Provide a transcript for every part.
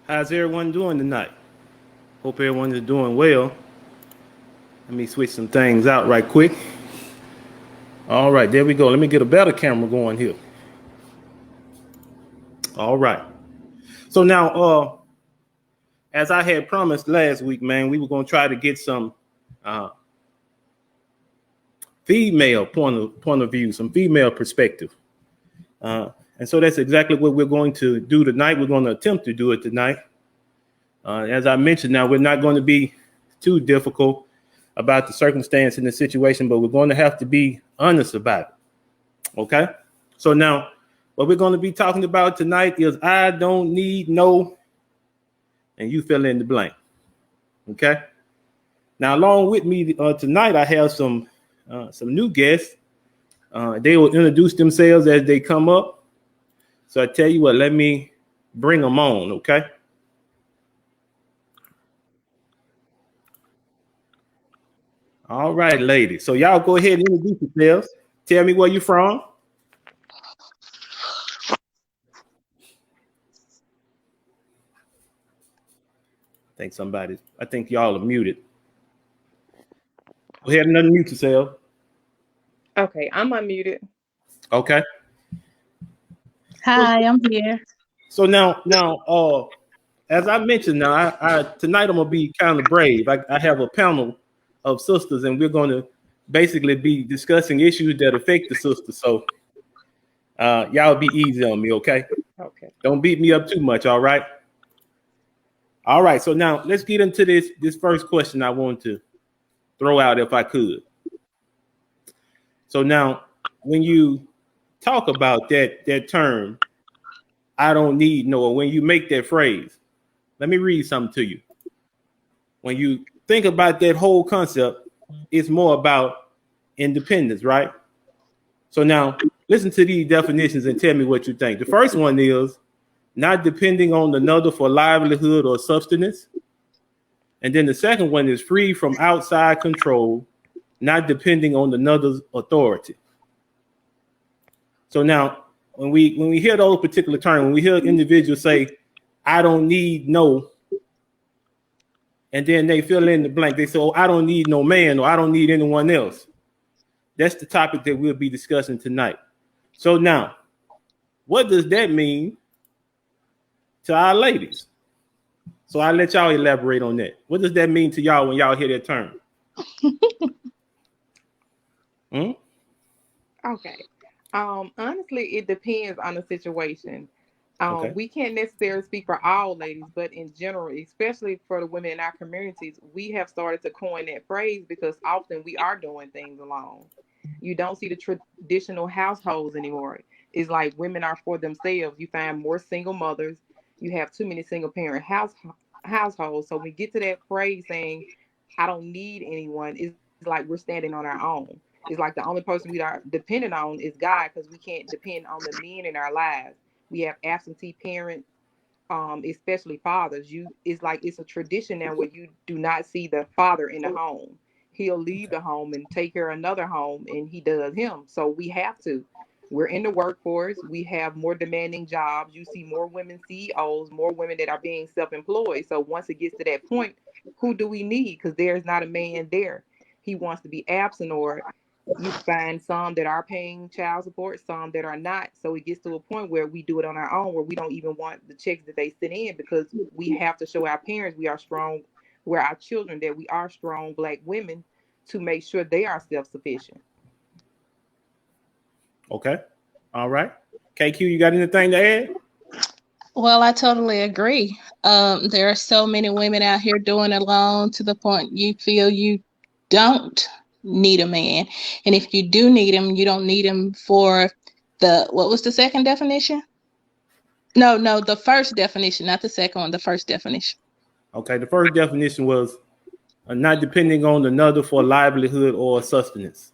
How's everyone doing tonight? Hope everyone is doing well. Let me switch some things out right quick. All right, there we go. Let me get a better camera going here. All right. So now, as I had promised last week, man, we were going to try to get some uh, female point of view, some female perspective. And so that's exactly what we're going to do tonight. We're going to attempt to do it tonight. As I mentioned, now we're not going to be too difficult about the circumstance and the situation, but we're going to have to be honest about it. Okay. So now what we're going to be talking about tonight is I don't need no, and you fill in the blank. Okay. Now, along with me tonight, I have some new guests. They will introduce themselves as they come up. So I tell you what, let me bring them on. Okay. All right, ladies. So y'all go ahead and introduce yourselves. Tell me where you're from. I think y'all are muted. Go ahead and unmute yourself. Okay, I'm unmuted. Okay. Hi, I'm here. So now, as I mentioned, now I tonight I'm gonna be kind of brave. I have a panel of sisters, and we're going to basically be discussing issues that affect the sisters. So y'all be easy on me, okay? Okay. Don't beat me up too much, all right? All right. So now let's get into this first question I want to throw out if I could. So now, when you talk about that term, I don't need no, when you make that phrase, let me read something to you. When you think about that whole concept, it's more about independence, right? So now listen to these definitions and tell me what you think. The first one is not depending on another for livelihood or subsistence. And then the second one is free from outside control, not depending on another's authority. So now when we hear those particular terms, when we hear individuals say, I don't need no, and then they fill in the blank, they say, oh, I don't need no man, or I don't need anyone else. That's the topic that we'll be discussing tonight. So now, what does that mean to our ladies? So I'll let y'all elaborate on that. What does that mean to y'all when y'all hear that term? Okay. Honestly, it depends on the situation. Okay. We can't necessarily speak for all ladies, but in general, especially for the women in our communities, we have started to coin that phrase because often we are doing things alone. You don't see the traditional households anymore. It's like women are for themselves. You find more single mothers. You have too many single parent households. So we get to that phrase saying, I don't need anyone, it's like we're standing on our own. It's like the only person we are dependent on is God because we can't depend on the men in our lives. We have absentee parents, especially fathers. It's like it's a tradition now where you do not see the father in the home. He'll leave the home and take care of another home, and he does him. So we have to. We're in the workforce. We have more demanding jobs. You see more women CEOs, more women that are being self-employed. So once it gets to that point, who do we need? Because there's not a man there. He wants to be absent, or you find some that are paying child support, some that are not. So it gets to a point where we do it on our own, where we don't even want the checks that they send in because we have to show our parents we are strong, we're our children, that we are strong Black women to make sure they are self-sufficient. Okay. All right. KQ, you got anything to add? Well, I totally agree. There are so many women out here doing it alone to the point you feel you don't need a man. And if you do need him, you don't need him for what was the second definition? No, the first definition, not the second one, the first definition. Okay. The first definition was not depending on another for livelihood or sustenance.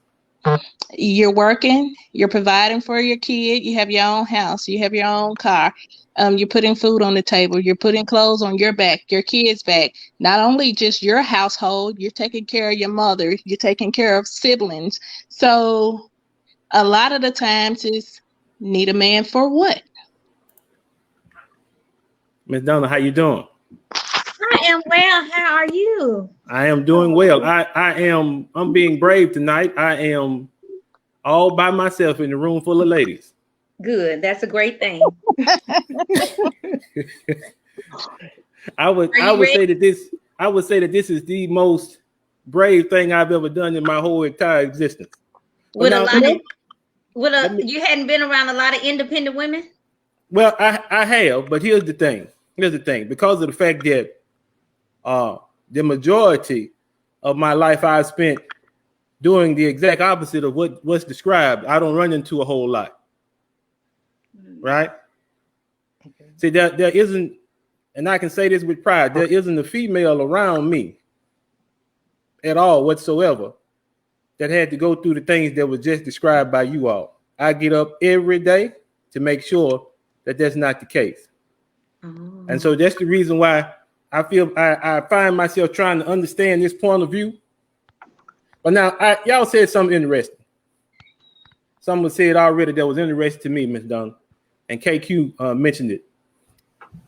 You're working, you're providing for your kid, you have your own house, you have your own car, you're putting food on the table, you're putting clothes on your back, your kids' back. Not only just your household, you're taking care of your mother, you're taking care of siblings. So a lot of the times is need a man for what? Miss Donna, how you doing? I am well. How are you? I am doing well. I'm being brave tonight. I am all by myself in a room full of ladies. Good. That's a great thing. I would say that this is the most brave thing I've ever done in my whole entire existence. You hadn't been around a lot of independent women? Well, I have, but here's the thing. Because of the fact that the majority of my life I've spent doing the exact opposite of what's described, I don't run into a whole lot. Right? Okay. See, there isn't, and I can say this with pride, there isn't a female around me at all whatsoever that had to go through the things that were just described by you all. I get up every day to make sure that that's not the case. Oh. And so that's the reason why I feel I find myself trying to understand this point of view. But now, y'all said something interesting. Someone said already that was interesting to me, Ms. Dunn, and KQ mentioned it.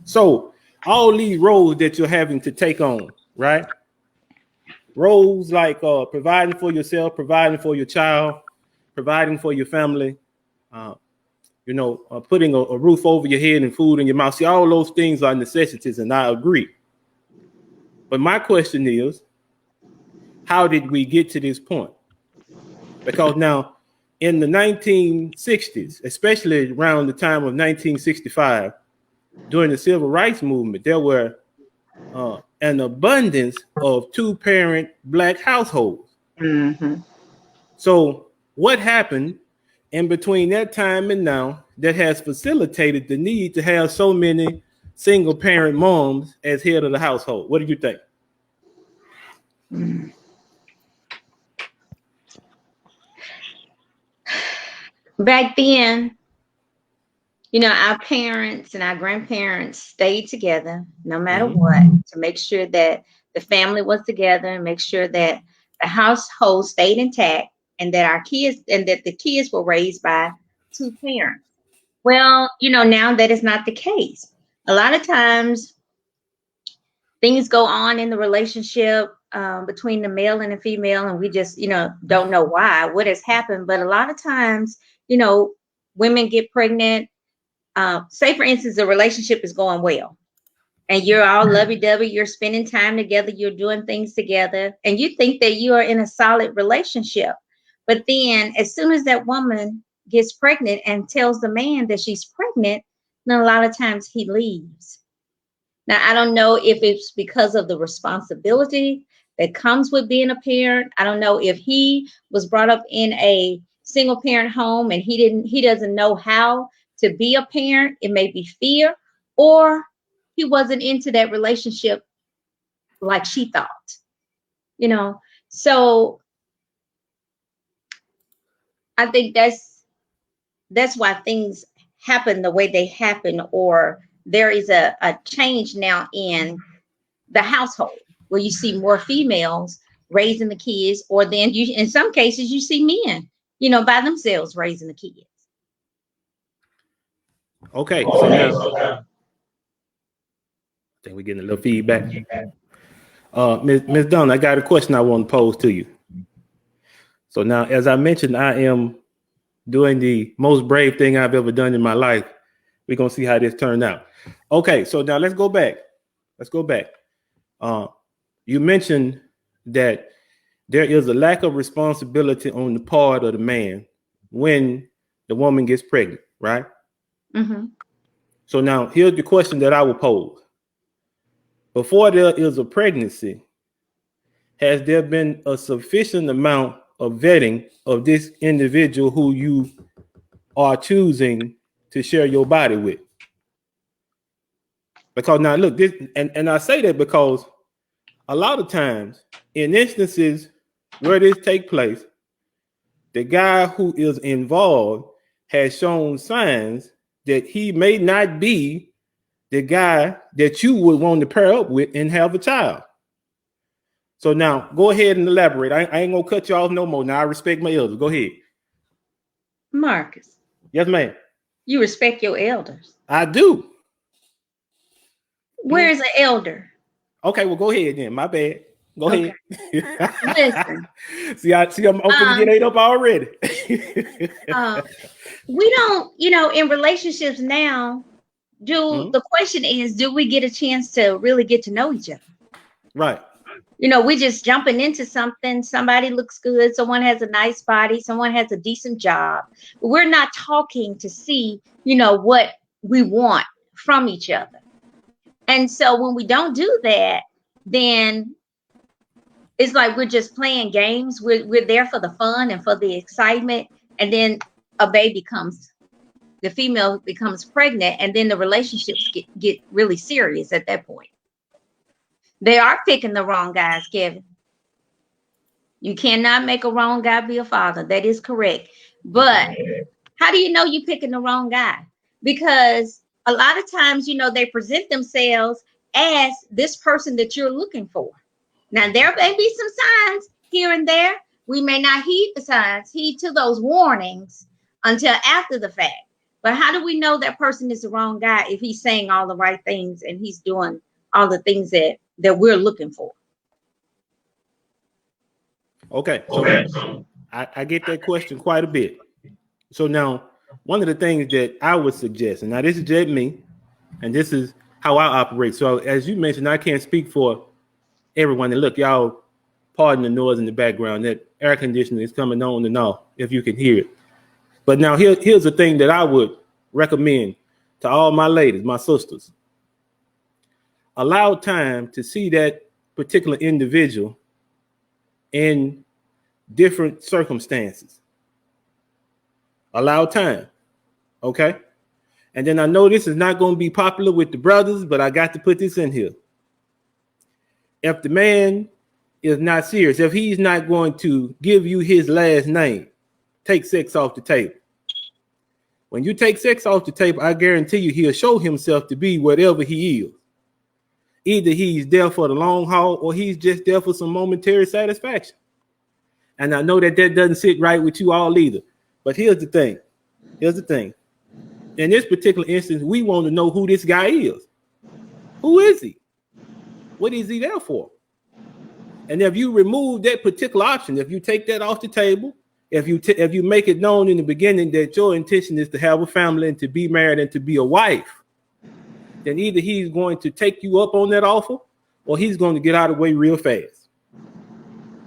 So all these roles that you're having to take on, right? Roles like providing for yourself, providing for your child, providing for your family, putting a roof over your head and food in your mouth. See, all those things are necessities, and I agree. But my question is, how did we get to this point? Because now, in the 1960s, especially around the time of 1965, during the civil rights movement, there were an abundance of two-parent Black households. Mm-hmm. So what happened in between that time and now that has facilitated the need to have so many single-parent moms as head of the household? What do you think? Back then, our parents and our grandparents stayed together no matter what, to make sure that the family was together and make sure that the household stayed intact and that the kids were raised by two parents. Well, now that is not the case. A lot of times things go on in the relationship between the male and the female, and we just, don't know what has happened. But a lot of times, women get pregnant. Say, for instance, the relationship is going well and you're all lovey-dovey, you're spending time together, you're doing things together, and you think that you are in a solid relationship. But then as soon as that woman gets pregnant and tells the man that she's pregnant, then a lot of times he leaves. Now, I don't know if it's because of the responsibility that comes with being a parent. I don't know if he was brought up in a single parent home and he doesn't know how to be a parent. It may be fear, or he wasn't into that relationship like she thought, So I think that's why things happen the way they happen, or there is a change now in the household where you see more females raising the kids, or then in some cases you see men, by themselves raising the kids. Okay, so now I think we're getting a little feedback. Ms. Dunn, I got a question I want to pose to you. So now, as I mentioned, I am doing the most brave thing I've ever done in my life. We're going to see how this turned out. Okay, so now let's go back. You mentioned that there is a lack of responsibility on the part of the man when the woman gets pregnant, right? Mm-hmm. So now here's the question that I will pose. Before there is a pregnancy, has there been a sufficient amount of vetting of this individual who you are choosing to share your body with? Because now look, this and I say that because a lot of times in instances where this take place, the guy who is involved has shown signs that he may not be the guy that you would want to pair up with and have a child. So now go ahead and elaborate. I ain't gonna cut you off no more. Now I respect my elders. Go ahead. Marcus. Yes, ma'am. You respect your elders. I do. Where's an elder? Okay, well, go ahead then. My bad. Go ahead. Listen. see, I'm gonna get ate up already. We don't, in relationships now, the question is, do we get a chance to really get to know each other? Right. We just jumping into something. Somebody looks good. Someone has a nice body. Someone has a decent job. But we're not talking to see, what we want from each other. And so when we don't do that, then it's like we're just playing games. We're there for the fun and for the excitement. And then a baby comes. The female becomes pregnant. And then the relationships get really serious at that point. They are picking the wrong guys, Kevin. You cannot make a wrong guy be a father. That is correct. But how do you know you're picking the wrong guy? Because a lot of times, they present themselves as this person that you're looking for. Now, there may be some signs here and there. We may not heed the signs, heed to those warnings until after the fact. But how do we know that person is the wrong guy if he's saying all the right things and he's doing all the things that we're looking for? Okay. So I get that question quite a bit. So now, one of the things that I would suggest, and now this is just me, and this is how I operate. So as you mentioned, I can't speak for everyone. And look, y'all, pardon the noise in the background. That air conditioning is coming on and off, if you can hear it. But now here's the thing that I would recommend to all my ladies, my sisters. Allow time to see that particular individual in different circumstances. Allow time. Okay. And then I know this is not going to be popular with the brothers, but I got to put this in here. If the man is not serious, if he's not going to give you his last name, take sex off the table. When you take sex off the table, I guarantee you he'll show himself to be whatever he is. Either he's there for the long haul or he's just there for some momentary satisfaction. And I know that doesn't sit right with you all either. But here's the thing. In this particular instance, we want to know who this guy is. Who is he? What is he there for? And if you remove that particular option, if you take that off the table, if you make it known in the beginning that your intention is to have a family and to be married and to be a wife, then either he's going to take you up on that offer or he's going to get out of the way real fast.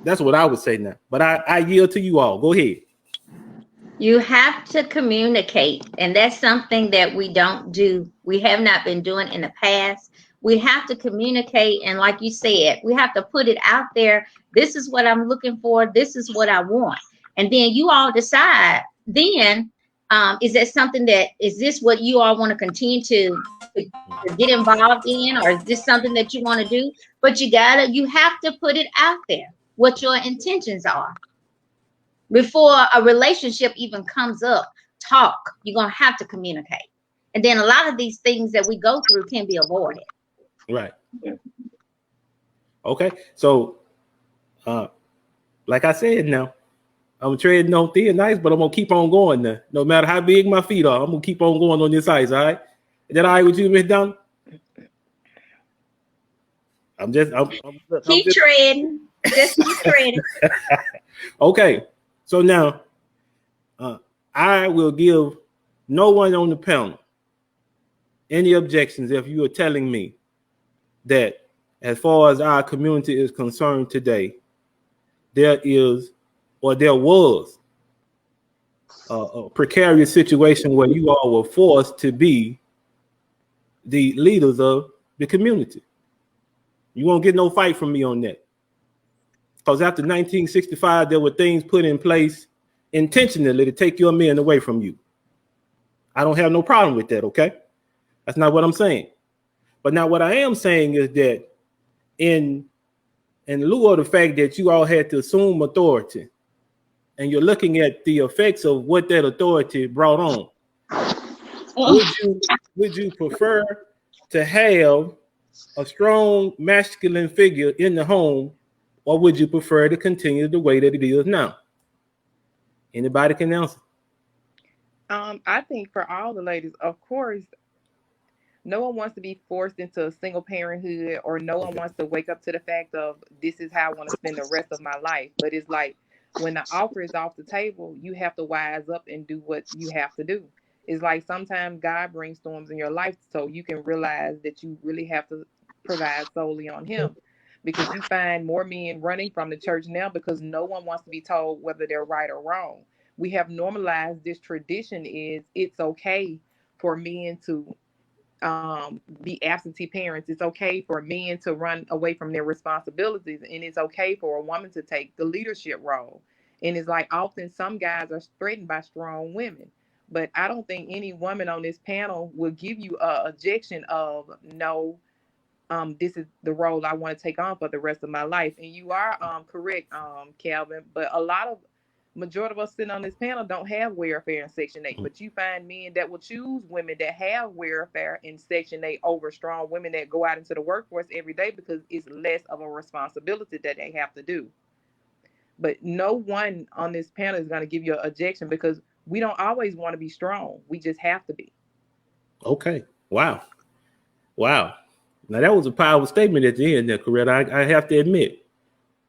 That's what I would say now. But I yield to you all. Go ahead. You have to communicate, and that's something that we don't do. We have not been doing in the past. We have to communicate, and like you said, we have to put it out there. This is what I'm looking for. This is what I want. And then you all decide, then, is that something is this what you all want to continue to get involved in, or is this something that you want to do? But you have to put it out there, what your intentions are. Before a relationship even comes up, talk. You're going to have to communicate. And then a lot of these things that we go through can be avoided. Right. Okay. So, like I said, now, I'm treading on thin ice, but I'm going to keep on going now. No matter how big my feet are, I'm going to keep on going on this ice, all right? Is that all right with you, Miss Donna? Keep treading. Just keep treading. Okay. So now, I will give no one on the panel any objections if you are telling me that as far as our community is concerned today, there was a precarious situation where you all were forced to be the leaders of the community. You won't get no fight from me on that. Because after 1965, there were things put in place intentionally to take your men away from you. I don't have no problem with that, okay? That's not what I'm saying. But now what I am saying is that in lieu of the fact that you all had to assume authority, and you're looking at the effects of what that authority brought on, would you prefer to have a strong masculine figure in the home, or would you prefer to continue the way that it is now? Anybody can answer. I think for all the ladies, of course, No one wants to be forced into a single parenthood, or no one wants to wake up to the fact of this is how I want to spend the rest of my life. But it's like when the offer is off the table, you have to wise up and do what you have to do. It's like sometimes God brings storms in your life so you can realize that you really have to provide solely on Him. Because you find more men running from the church now because no one wants to be told whether they're right or wrong. We have normalized this tradition is it's okay for men to be absentee parents. It's okay for men to run away from their responsibilities, and it's okay for a woman to take the leadership role. And it's like often some guys are threatened by strong women, but I don't think any woman on this panel will give you a objection of no. This is the role I want to take on for the rest of my life. And you are correct, Calvin. But a lot of majority of us sitting on this panel don't have welfare in Section 8. But you find men that will choose women that have welfare in Section 8 over strong women that go out into the workforce every day because it's less of a responsibility that they have to do. But no one on this panel is going to give you an objection because we don't always want to be strong. We just have to be. Okay. Wow. Wow. Now that was a powerful statement at the end there, Coretta. I have to admit.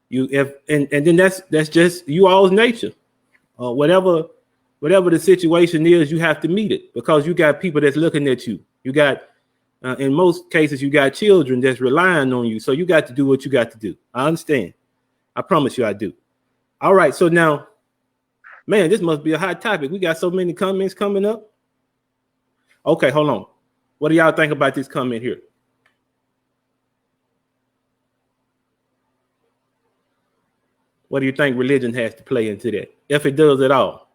You if and then that's just you all's nature. Whatever the situation is, you have to meet it because you got people that's looking at you. You got in most cases you got children that's relying on you. So you got to do what you got to do. I understand. I promise you I do. All right. So now, man, this must be a hot topic. We got so many comments coming up. Okay, hold on. What do y'all think about this comment here? What do you think religion has to play into that, if it does at all?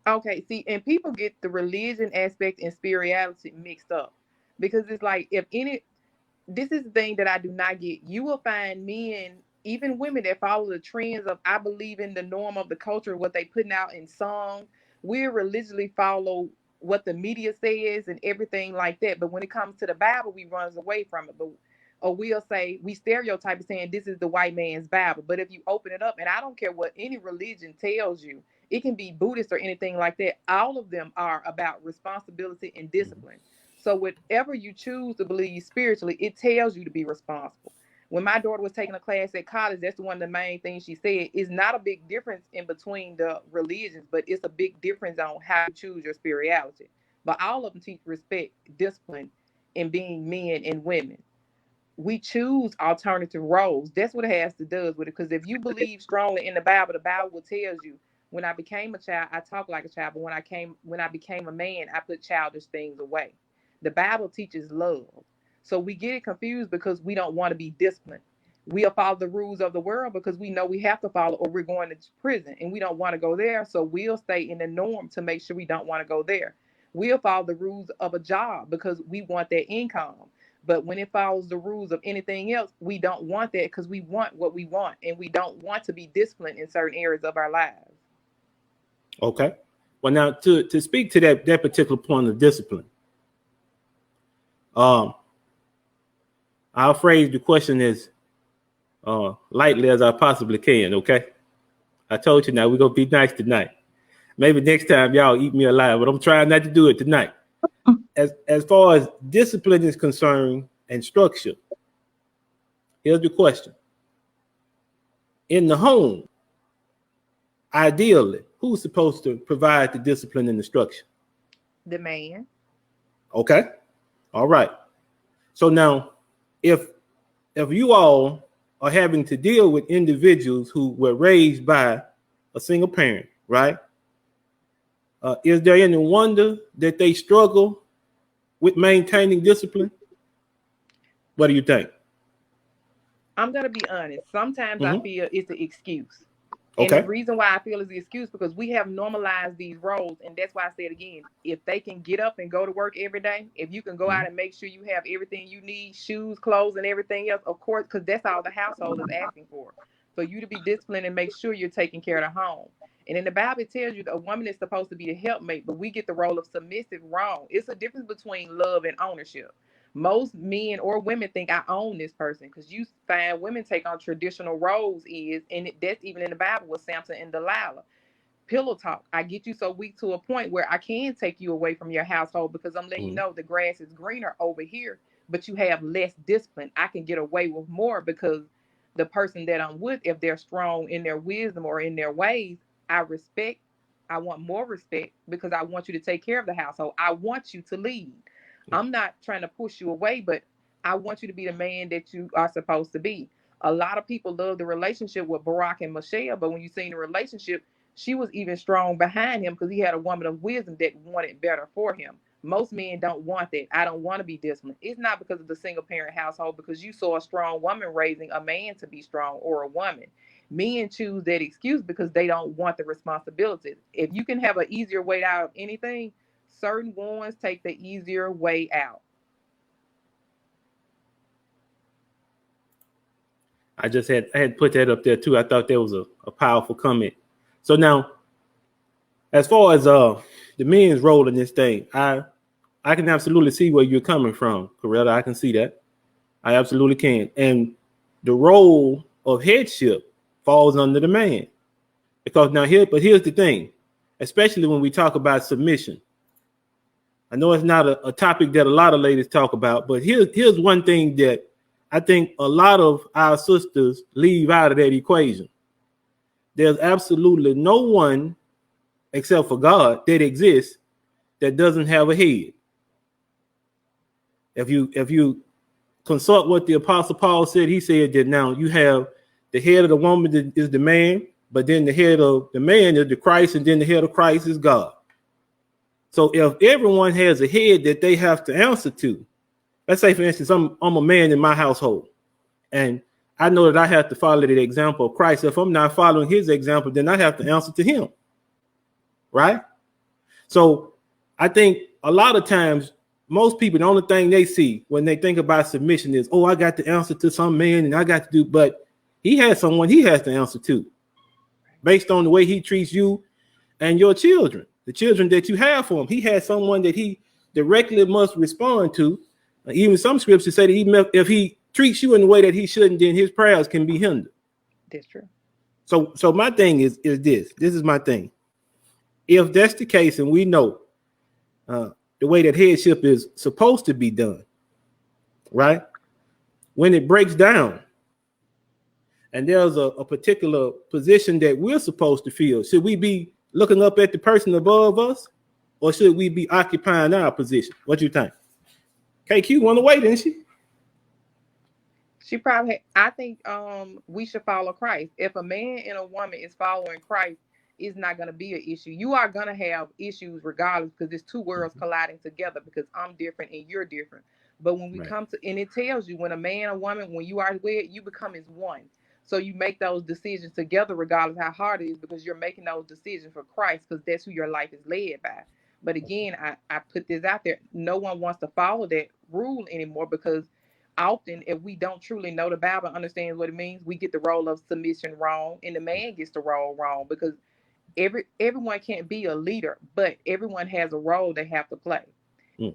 Okay, see, and people get the religion aspect and spirituality mixed up because it's like this is the thing that I do not get. You will find men, even women that follow the trends of I believe in the norm of the culture, what they putting out in song. We religiously follow what the media says and everything like that. But when it comes to the Bible, we run away from it. But or we'll say we stereotype it saying this is the white man's Bible. But if you open it up, and I don't care what any religion tells you, it can be Buddhist or anything like that. All of them are about responsibility and discipline. So whatever you choose to believe spiritually, it tells you to be responsible. When my daughter was taking a class at college, that's one of the main things she said. It's not a big difference in between the religions, but it's a big difference on how you choose your spirituality. But all of them teach respect, discipline, and being men and women. We choose alternative roles. That's what it has to do with it. Because if you believe strongly in the Bible will tell you, when I became a child, I talked like a child, but when I became a man, I put childish things away. The Bible teaches love. So we get it confused because we don't want to be disciplined. We'll follow the rules of the world because we know we have to follow or we're going to prison and we don't want to go there. So we'll stay in the norm to make sure we don't want to go there. We'll follow the rules of a job because we want that income. But when it follows the rules of anything else, we don't want that because we want what we want and we don't want to be disciplined in certain areas of our lives. Okay. Well, now to speak to that particular point of discipline, I'll phrase the question as lightly as I possibly can. Okay. I told you now we're gonna be nice tonight. Maybe next time y'all eat me alive, but I'm trying not to do it tonight. As far as discipline is concerned and structure, here's the question. In the home, ideally, who's supposed to provide the discipline and the structure? The man. Okay. All right. So now, if you all are having to deal with individuals who were raised by a single parent, right? Is there any wonder that they struggle with maintaining discipline? What do you think? I'm going to be honest. Sometimes I feel it's an excuse. Okay. And the reason why I feel it's an excuse because we have normalized these roles. And that's why I said again, if they can get up and go to work every day, if you can go out and make sure you have everything you need, shoes, clothes, and everything else, of course, because that's all the household is asking for you to be disciplined and make sure you're taking care of the home. And in the Bible, it tells you that a woman is supposed to be the helpmate, but we get the role of submissive wrong. It's a difference between love and ownership. Most men or women think I own this person because you find women take on traditional roles and that's even in the Bible with Samson and Delilah. pillow talk. I get you so weak to a point where I can take you away from your household because I'm letting you know the grass is greener over here, but you have less discipline. I can get away with more because the person that I'm with, if they're strong in their wisdom or in their ways, I respect. I want more respect because I want you to take care of the household. I want you to lead. I'm not trying to push you away, but I want you to be the man that you are supposed to be. A lot of people love the relationship with Barack and Michelle, but when you see the relationship, she was even strong behind him because he had a woman of wisdom that wanted better for him. Most men don't want that. I don't want to be disciplined. It's not because of the single parent household, because you saw a strong woman raising a man to be strong, or a woman. Men choose that excuse because they don't want the responsibilities. If you can have an easier way out of anything, certain ones take the easier way out. I had put that up there too. I thought that was a powerful comment. So now, as far as the men's role in this thing, I can absolutely see where you're coming from, Coretta. I can see that. I absolutely can. And the role of headship falls under the man. Because now here's the thing, especially when we talk about submission. I know it's not a topic that a lot of ladies talk about, but here's one thing that I think a lot of our sisters leave out of that equation. There's absolutely no one except for God that exists that doesn't have a head. If you consult what the Apostle Paul said, he said that now you have the head of the woman that is the man, but then the head of the man is the Christ, and then the head of Christ is God. So if everyone has a head that they have to answer to, let's say, for instance, I'm a man in my household, and I know that I have to follow the example of Christ. If I'm not following his example, then I have to answer to him, right? So I think a lot of times, most people, the only thing they see when they think about submission is, oh, I got to answer to some man and I got to do, but he has someone he has to answer to based on the way he treats you and your children, the children that you have for him. He has someone that he directly must respond to. Even some scriptures say that even if he treats you in a way that he shouldn't, then his prayers can be hindered. That's true. So my thing is this is my thing. If that's the case, and we know the way that headship is supposed to be done, right? When it breaks down and there's a particular position that we're supposed to fill, should we be looking up at the person above us, or should we be occupying our position? What do you think? KQ went away, didn't she? She probably, I think we should follow Christ. If a man and a woman is following Christ, it's not going to be an issue. You are going to have issues regardless, because there's two worlds colliding together, because I'm different and you're different. But when we come to, and it tells you, when a man or woman, when you are wed, you become as one. So you make those decisions together regardless how hard it is, because you're making those decisions for Christ, because that's who your life is led by. But again, I put this out there. No one wants to follow that rule anymore, because often, if we don't truly know the Bible and understand what it means, we get the role of submission wrong, and the man gets the role wrong, because everyone can't be a leader, but everyone has a role they have to play.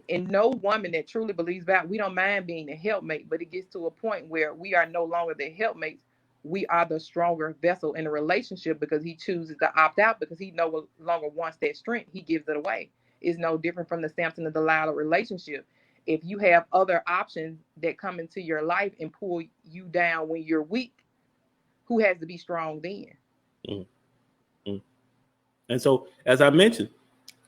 And no woman that truly believes that, we don't mind being a helpmate, but it gets to a point where we are no longer the helpmates. We are the stronger vessel in a relationship, because he chooses to opt out because he no longer wants that strength. He gives it away. It's no different from the Samson and Delilah relationship. If you have other options that come into your life and pull you down when you're weak, who has to be strong then? And so, as I mentioned,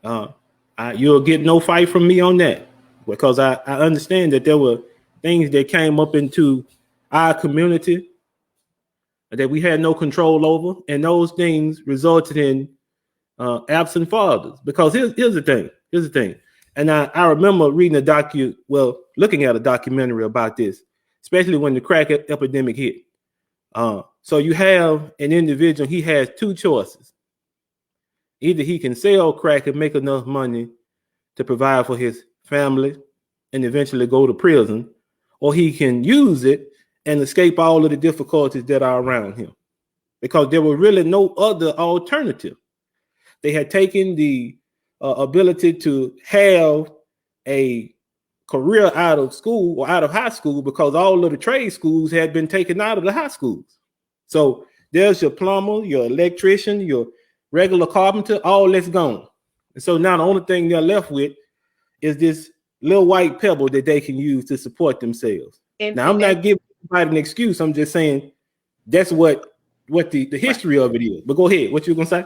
you'll get no fight from me on that, because I understand that there were things that came up into our community that we had no control over, and those things resulted in absent fathers. Because here's the thing. And I remember reading looking at a documentary about this, especially when the crack epidemic hit. So you have an individual, he has two choices. Either he can sell crack and make enough money to provide for his family and eventually go to prison, or he can use it and escape all of the difficulties that are around him, because there were really no other alternative. They had taken the ability to have a career out of school or out of high school, because all of the trade schools had been taken out of the high schools. So there's your plumber, your electrician, your regular carpenter, all that's gone. And so now the only thing they're left with is this little white pebble that they can use to support themselves. And now, see, I'm not giving anybody an excuse. I'm just saying that's what the history of it is. But go ahead. What you gonna say?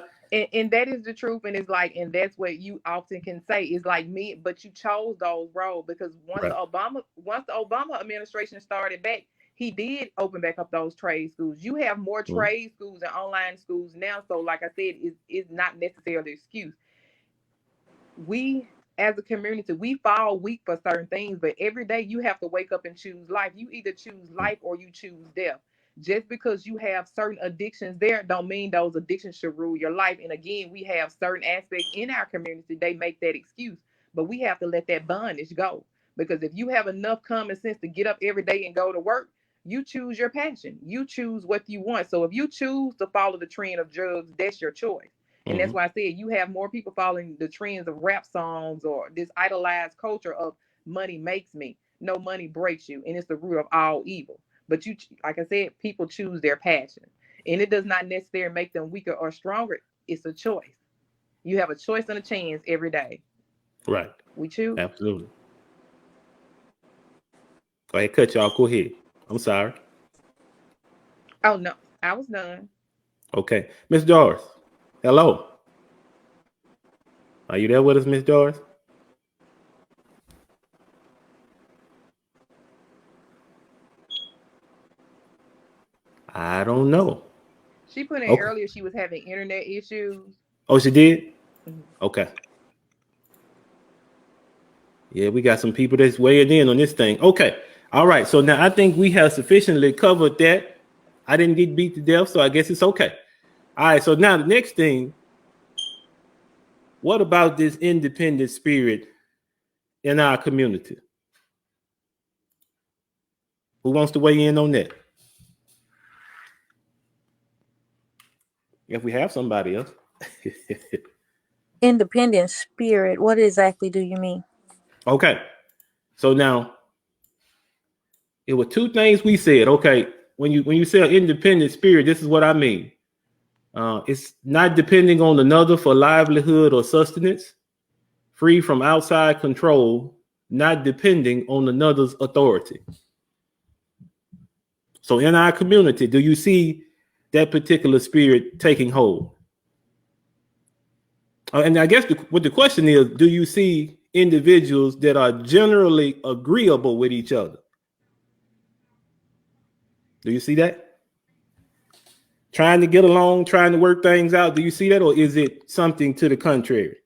And that is the truth. And it's like, and that's what you often can say is like me, but you chose those roles because once the Obama administration started back, he did open back up those trade schools. You have more trade schools and online schools now. So like I said, it's not necessarily an excuse. We as a community, we fall weak for certain things, but every day you have to wake up and choose life. You either choose life or you choose death. Just because you have certain addictions there don't mean those addictions should rule your life. And again, we have certain aspects in our community, they make that excuse, but we have to let that bondage go. Because if you have enough common sense to get up every day and go to work, you choose your passion. You choose what you want. So if you choose to follow the trend of drugs, that's your choice. And that's why I said you have more people following the trends of rap songs or this idolized culture of money makes me. No, money breaks you. And it's the root of all evil. But you, like I said, people choose their passion. And it does not necessarily make them weaker or stronger. It's a choice. You have a choice and a chance every day. Right. We choose. Absolutely. Go ahead, cut y'all. Go ahead. I'm sorry. Oh, no. I was done. Okay. Miss Doris. Hello. Are you there with us, Miss Doris? I don't know. She put in earlier she was having internet issues. Oh, she did? Okay. Yeah, we got some people that's weighing in on this thing. Okay. All right. So now I think we have sufficiently covered that. I didn't get beat to death, so I guess it's okay. All right. So now the next thing, what about this independent spirit in our community? Who wants to weigh in on that? If we have somebody else. Independent spirit, what exactly do you mean? Okay. So now it were two things we said. Okay, when you say an independent spirit, this is what I mean. It's not depending on another for livelihood or sustenance, free from outside control, not depending on another's authority. So in our community, do you see that particular spirit taking hold? And I guess what the question is, do you see individuals that are generally agreeable with each other? Do you see that? Trying to get along, trying to work things out. Do you see that, or is it something to the contrary?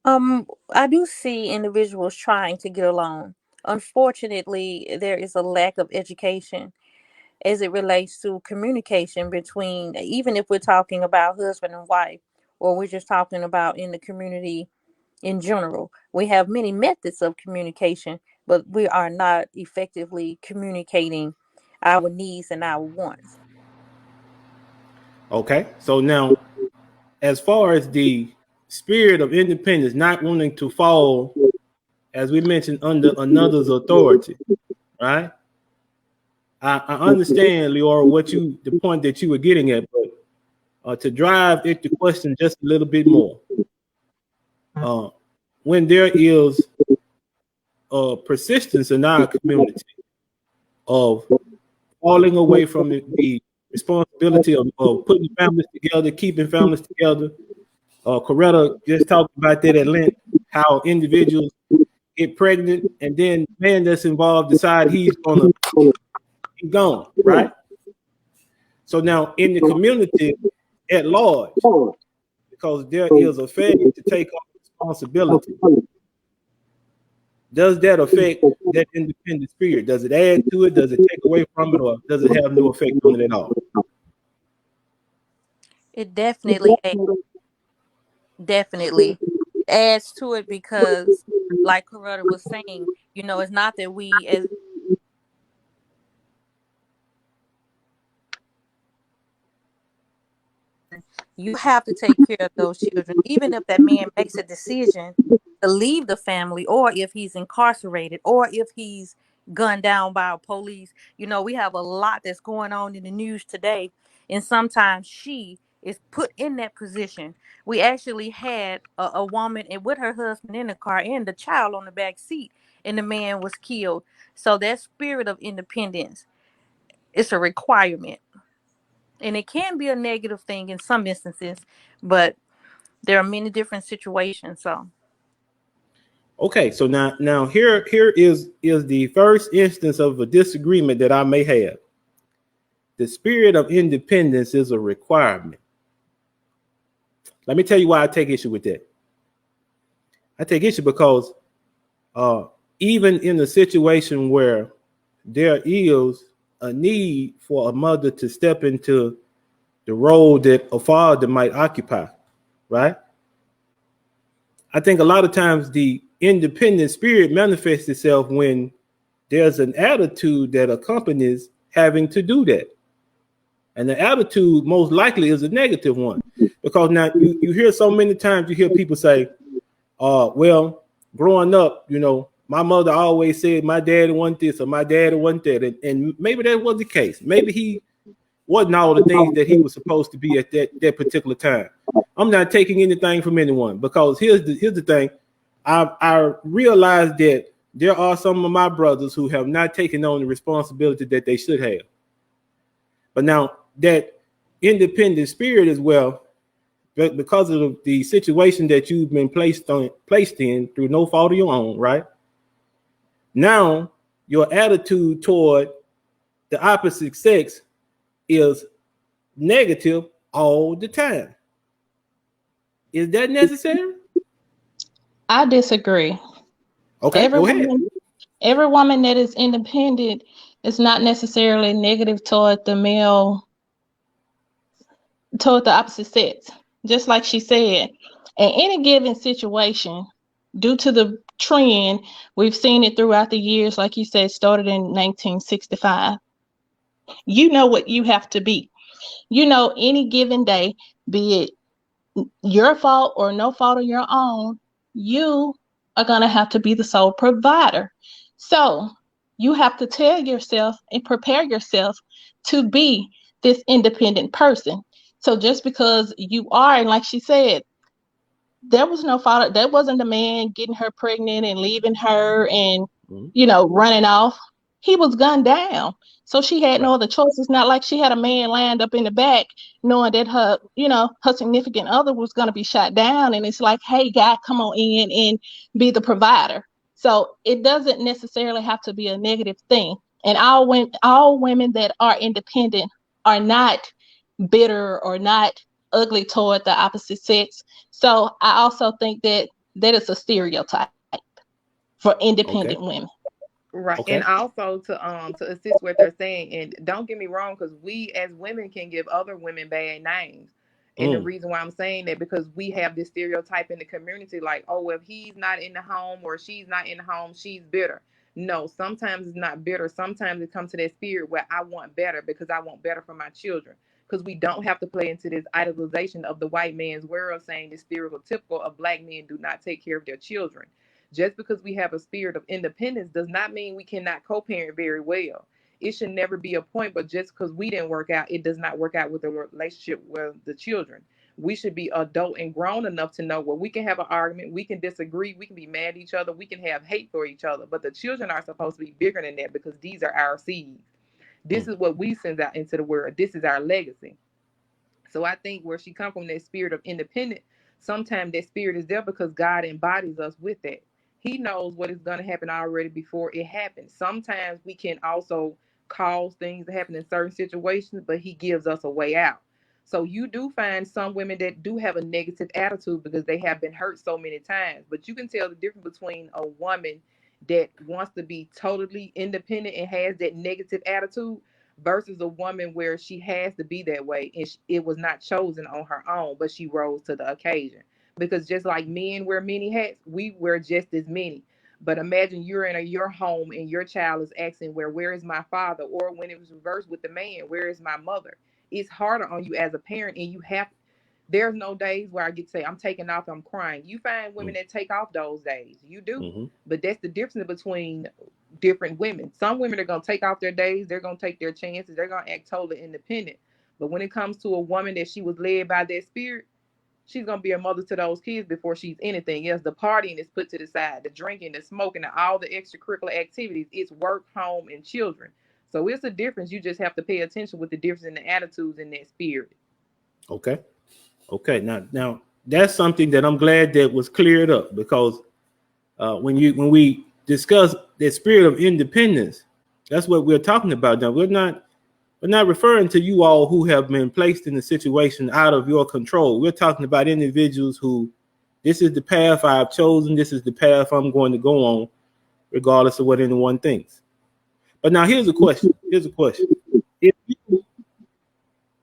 I do see individuals trying to get along. Unfortunately, there is a lack of education as it relates to communication between, even if we're talking about husband and wife, or we're just talking about in the community in general. We have many methods of communication, but we are not effectively communicating our needs and our wants. Okay, so now, as far as the spirit of independence, not wanting to fall, as we mentioned, under another's authority, right? I understand, Leora, the point that you were getting at, but to drive it to question just a little bit more, when there is persistence in our community of falling away from the responsibility of putting families together, keeping families together. Coretta just talked about that at length, how individuals get pregnant and then man that's involved decide he's gonna be gone, right? So now in the community at large, because there is a failure to take on responsibility, does that affect that independent spirit? Does it add to it? Does it take away from it? Or does it have no effect on it at all? It definitely adds to it because, like Coretta was saying, it's not that we as you have to take care of those children, even if that man makes a decision to leave the family, or if he's incarcerated, or if he's gunned down by police. We have a lot that's going on in the news today, and sometimes she is put in that position. We actually had a woman and with her husband in the car and the child on the back seat, and the man was killed. So that spirit of independence, it's a requirement, and it can be a negative thing in some instances, but there are many different situations. So Okay, so now here is the first instance of a disagreement that I may have. The spirit of independence is a requirement. Let me tell you why I take issue with that. I take issue because even in a situation where there is a need for a mother to step into the role that a father might occupy, right? I think a lot of times the independent spirit manifests itself when there's an attitude that accompanies having to do that. And the attitude most likely is a negative one. Because now you hear so many times, you hear people say, well, growing up, you know, my mother always said my daddy wanted this or my daddy wanted that. And maybe that was the case. Maybe he wasn't all the things that he was supposed to be at that particular time. I'm not taking anything from anyone, because here's the thing. I realize that there are some of my brothers who have not taken on the responsibility that they should have. But now that independent spirit as well, because of the situation that you've been placed in through no fault of your own, right? Now your attitude toward the opposite sex is negative all the time. Is that necessary? I disagree. Okay, go ahead. Every woman that is independent is not necessarily negative toward the male, toward the opposite sex. Just like she said, in any given situation, due to the trend, we've seen it throughout the years, like you said, started in 1965. You know what you have to be. You know, any given day, be it your fault or no fault of your own, you are going to have to be the sole provider. So you have to tell yourself and prepare yourself to be this independent person. So just because you are, and like she said, there was no father, there wasn't a man getting her pregnant and leaving her and, running off. He was gunned down. So she had no other choice. It's not like she had a man lined up in the back knowing that her, her significant other was going to be shot down. And it's like, hey, guy, come on in and be the provider. So it doesn't necessarily have to be a negative thing. And all women that are independent are not bitter or not ugly toward the opposite sex. So I also think that is a stereotype for independent women. Right. Okay. And also to assist what they're saying, and don't get me wrong, because we as women can give other women bad names. And the reason why I'm saying that, because we have this stereotype in the community, like, oh, if he's not in the home or she's not in the home, she's bitter. No, sometimes it's not bitter. Sometimes it comes to that spirit where I want better because I want better for my children. Because we don't have to play into this idolization of the white man's world, saying this stereotypical of black men do not take care of their children. Just because we have a spirit of independence does not mean we cannot co-parent very well. It should never be a point, but just because we didn't work out, it does not work out with the relationship with the children. We should be adult and grown enough to know where we can have an argument, we can disagree, we can be mad at each other, we can have hate for each other, but the children are supposed to be bigger than that because these are our seeds. This is what we send out into the world. This is our legacy. So I think where she come from, that spirit of independence, sometimes that spirit is there because God embodies us with that. He knows what is going to happen already before it happens. Sometimes we can also cause things to happen in certain situations, but he gives us a way out. So you do find some women that do have a negative attitude because they have been hurt so many times. But you can tell the difference between a woman that wants to be totally independent and has that negative attitude versus a woman where she has to be that way and it was not chosen on her own, but she rose to the occasion. Because just like men wear many hats, we wear just as many. But imagine you're in your home and your child is asking, where is my father? Or when it was reversed with the man, where is my mother? It's harder on you as a parent, and there's no days where I get to say, I'm taking off, I'm crying. You find women that take off those days. You do. But that's the difference between different women. Some women are going to take off their days. They're going to take their chances. They're going to act totally independent. But when it comes to a woman that she was led by that spirit, she's gonna be a mother to those kids before she's anything else. The partying is put to the side, the drinking, the smoking, and all the extracurricular activities. It's work, home, and children. So it's a difference. You just have to pay attention with the difference in the attitudes in that spirit. Okay. Okay. Now that's something that I'm glad that was cleared up, because when we discuss the spirit of independence, that's what we're talking about. Now we're not referring to you all who have been placed in a situation out of your control. We're talking about individuals who, this is the path I've chosen, this is the path I'm going to go on, regardless of what anyone thinks. But now here's a question. If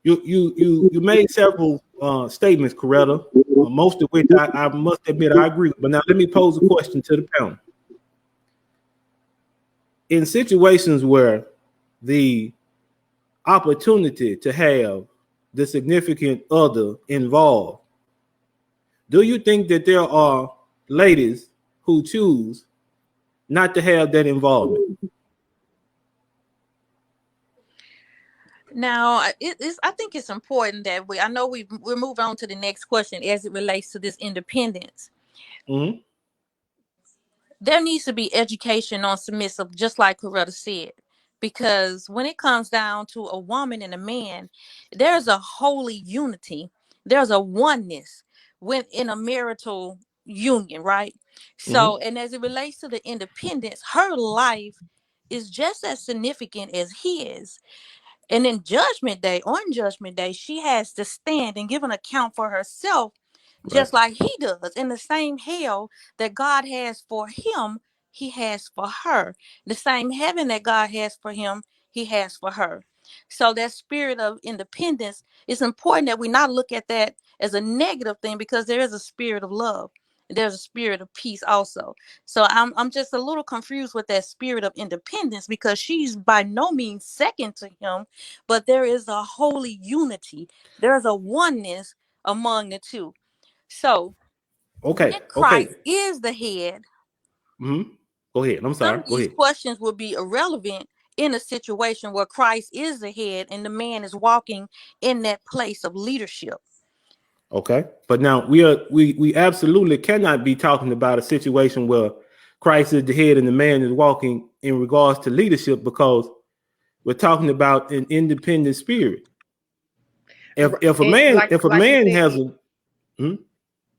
you made several statements, Coretta, most of which I must admit I agree with. But now let me pose a question to the panel. In situations where the opportunity to have the significant other involved, do you think that there are ladies who choose not to have that involvement? Now, I think it's important that I know we're moving on to the next question as it relates to this independence. Mm-hmm. There needs to be education on submissive, just like Coretta said, because when it comes down to a woman and a man, there's a holy unity. There's a oneness when in a marital union, right? So, and as it relates to the independence, her life is just as significant as his. And in Judgment Day, she has to stand and give an account for herself, just like he does. In the same hell that God has for him, he has for her. The same heaven that God has for him, he has for her. So that spirit of independence, it's important that we not look at that as a negative thing, because there is a spirit of love. There's a spirit of peace also. So I'm just a little confused with that spirit of independence, because she's by no means second to him, but there is a holy unity. There's a oneness among the two. So when Christ is the head, go ahead. I'm sorry. Some of these questions will be irrelevant in a situation where Christ is the head and the man is walking in that place of leadership. Okay, but now we absolutely cannot be talking about a situation where Christ is the head and the man is walking in regards to leadership, because we're talking about an independent spirit. If a man has a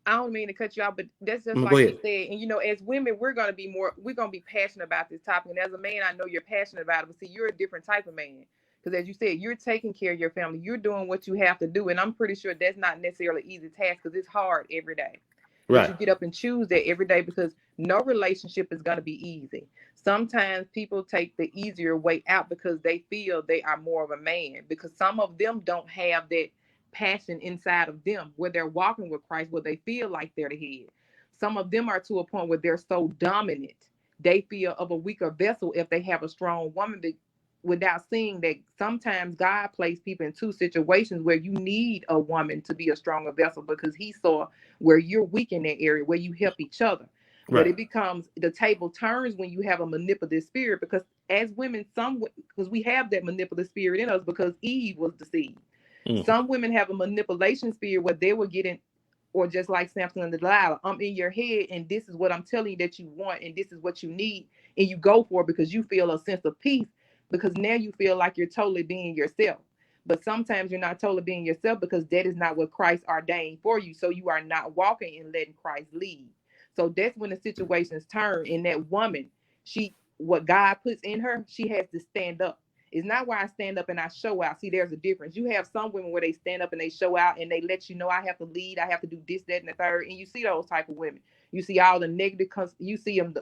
I don't mean to cut you off, but that's just like you said. And as women, we're gonna be passionate about this topic. And as a man, I know you're passionate about it. But see, you're a different type of man. Because as you said, you're taking care of your family. You're doing what you have to do. And I'm pretty sure that's not necessarily an easy task, because it's hard every day. Right. But you get up and choose that every day, because no relationship is going to be easy. Sometimes people take the easier way out because they feel they are more of a man, because some of them don't have that passion inside of them where they're walking with Christ, where they feel like they're the head. Some of them are to a point where they're so dominant, they feel of a weaker vessel if they have a strong woman, without seeing that sometimes God placed people in two situations where you need a woman to be a stronger vessel, because he saw where you're weak in that area, where you help each other. Right. But it becomes, the table turns when you have a manipulative spirit, because as women, because we have that manipulative spirit in us, because Eve was deceived. Some women have a manipulation spirit where they will get in, or just like Samson and Delilah, I'm in your head and this is what I'm telling you that you want and this is what you need, and you go for it because you feel a sense of peace, because now you feel like you're totally being yourself. But sometimes you're not totally being yourself, because that is not what Christ ordained for you. So you are not walking and letting Christ lead. So that's when the situations turn. And that woman, what God puts in her, she has to stand up. It's not where I stand up and I show out. See, there's a difference. You have some women where they stand up and they show out and they let you know, I have to lead, I have to do this, that, and the third. And you see those type of women. You see all the negative, you see them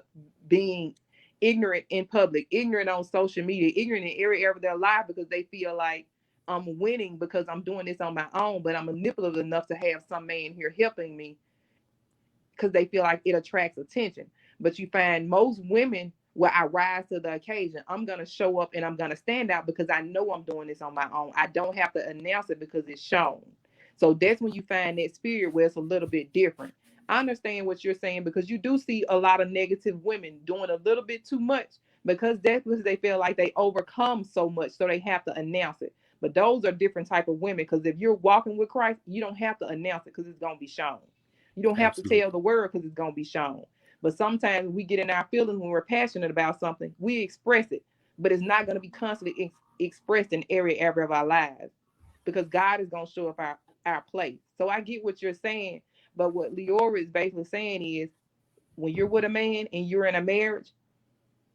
being ignorant in public, ignorant on social media, ignorant in every area of their life, because they feel like I'm winning because I'm doing this on my own, but I'm manipulative enough to have some man here helping me, because they feel like it attracts attention. But you find most women, where I rise to the occasion, I'm going to show up and I'm going to stand out because I know I'm doing this on my own. I don't have to announce it because it's shown. So that's when you find that spirit where it's a little bit different. I understand what you're saying, because you do see a lot of negative women doing a little bit too much, because that's because they feel like they overcome so much, so they have to announce it. But those are different type of women, because if you're walking with Christ, you don't have to announce it because it's going to be shown. You don't have Absolutely. to tell the world because it's going to be shown. But sometimes we get in our feelings when we're passionate about something, we express it, but it's not going to be constantly expressed in every area of our lives, because God is going to show up our place. So I get what you're saying, but what Leora is basically saying is, when you're with a man and you're in a marriage,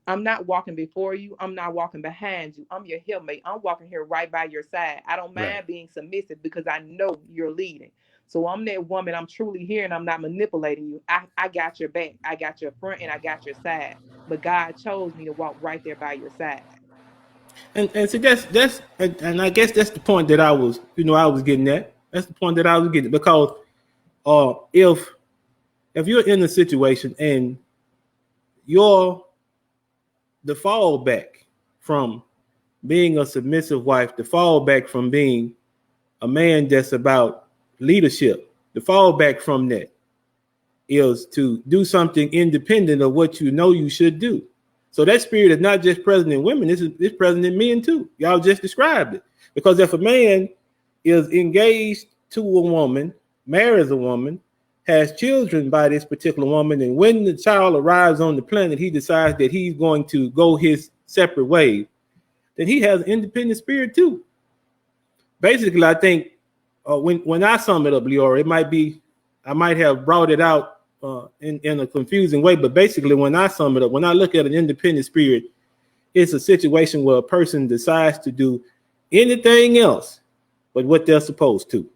I'm not walking before you. I'm not walking behind you. I'm your helpmate. I'm walking here right by your side. I don't mind being submissive because I know you're leading. So I'm that woman. I'm truly here and I'm not manipulating you. I got your back. I got your front and I got your side. But God chose me to walk right there by your side. And so that's and I guess that's the point that I was getting at. That's the point that I was getting, because if you're in a situation and the fallback from being a submissive wife, the fallback from being a man that's about leadership, the fallback from that is to do something independent of what you know you should do. So that spirit is not just present in women, it's present in men too. Y'all just described it. Because if a man is engaged to a woman, marries a woman, has children by this particular woman, and when the child arrives on the planet, he decides that he's going to go his separate way, then he has an independent spirit too. Basically, I think when I sum it up, Leora, I might have brought it out in a confusing way, but basically when I sum it up, when I look at an independent spirit, it's a situation where a person decides to do anything else but what they're supposed to.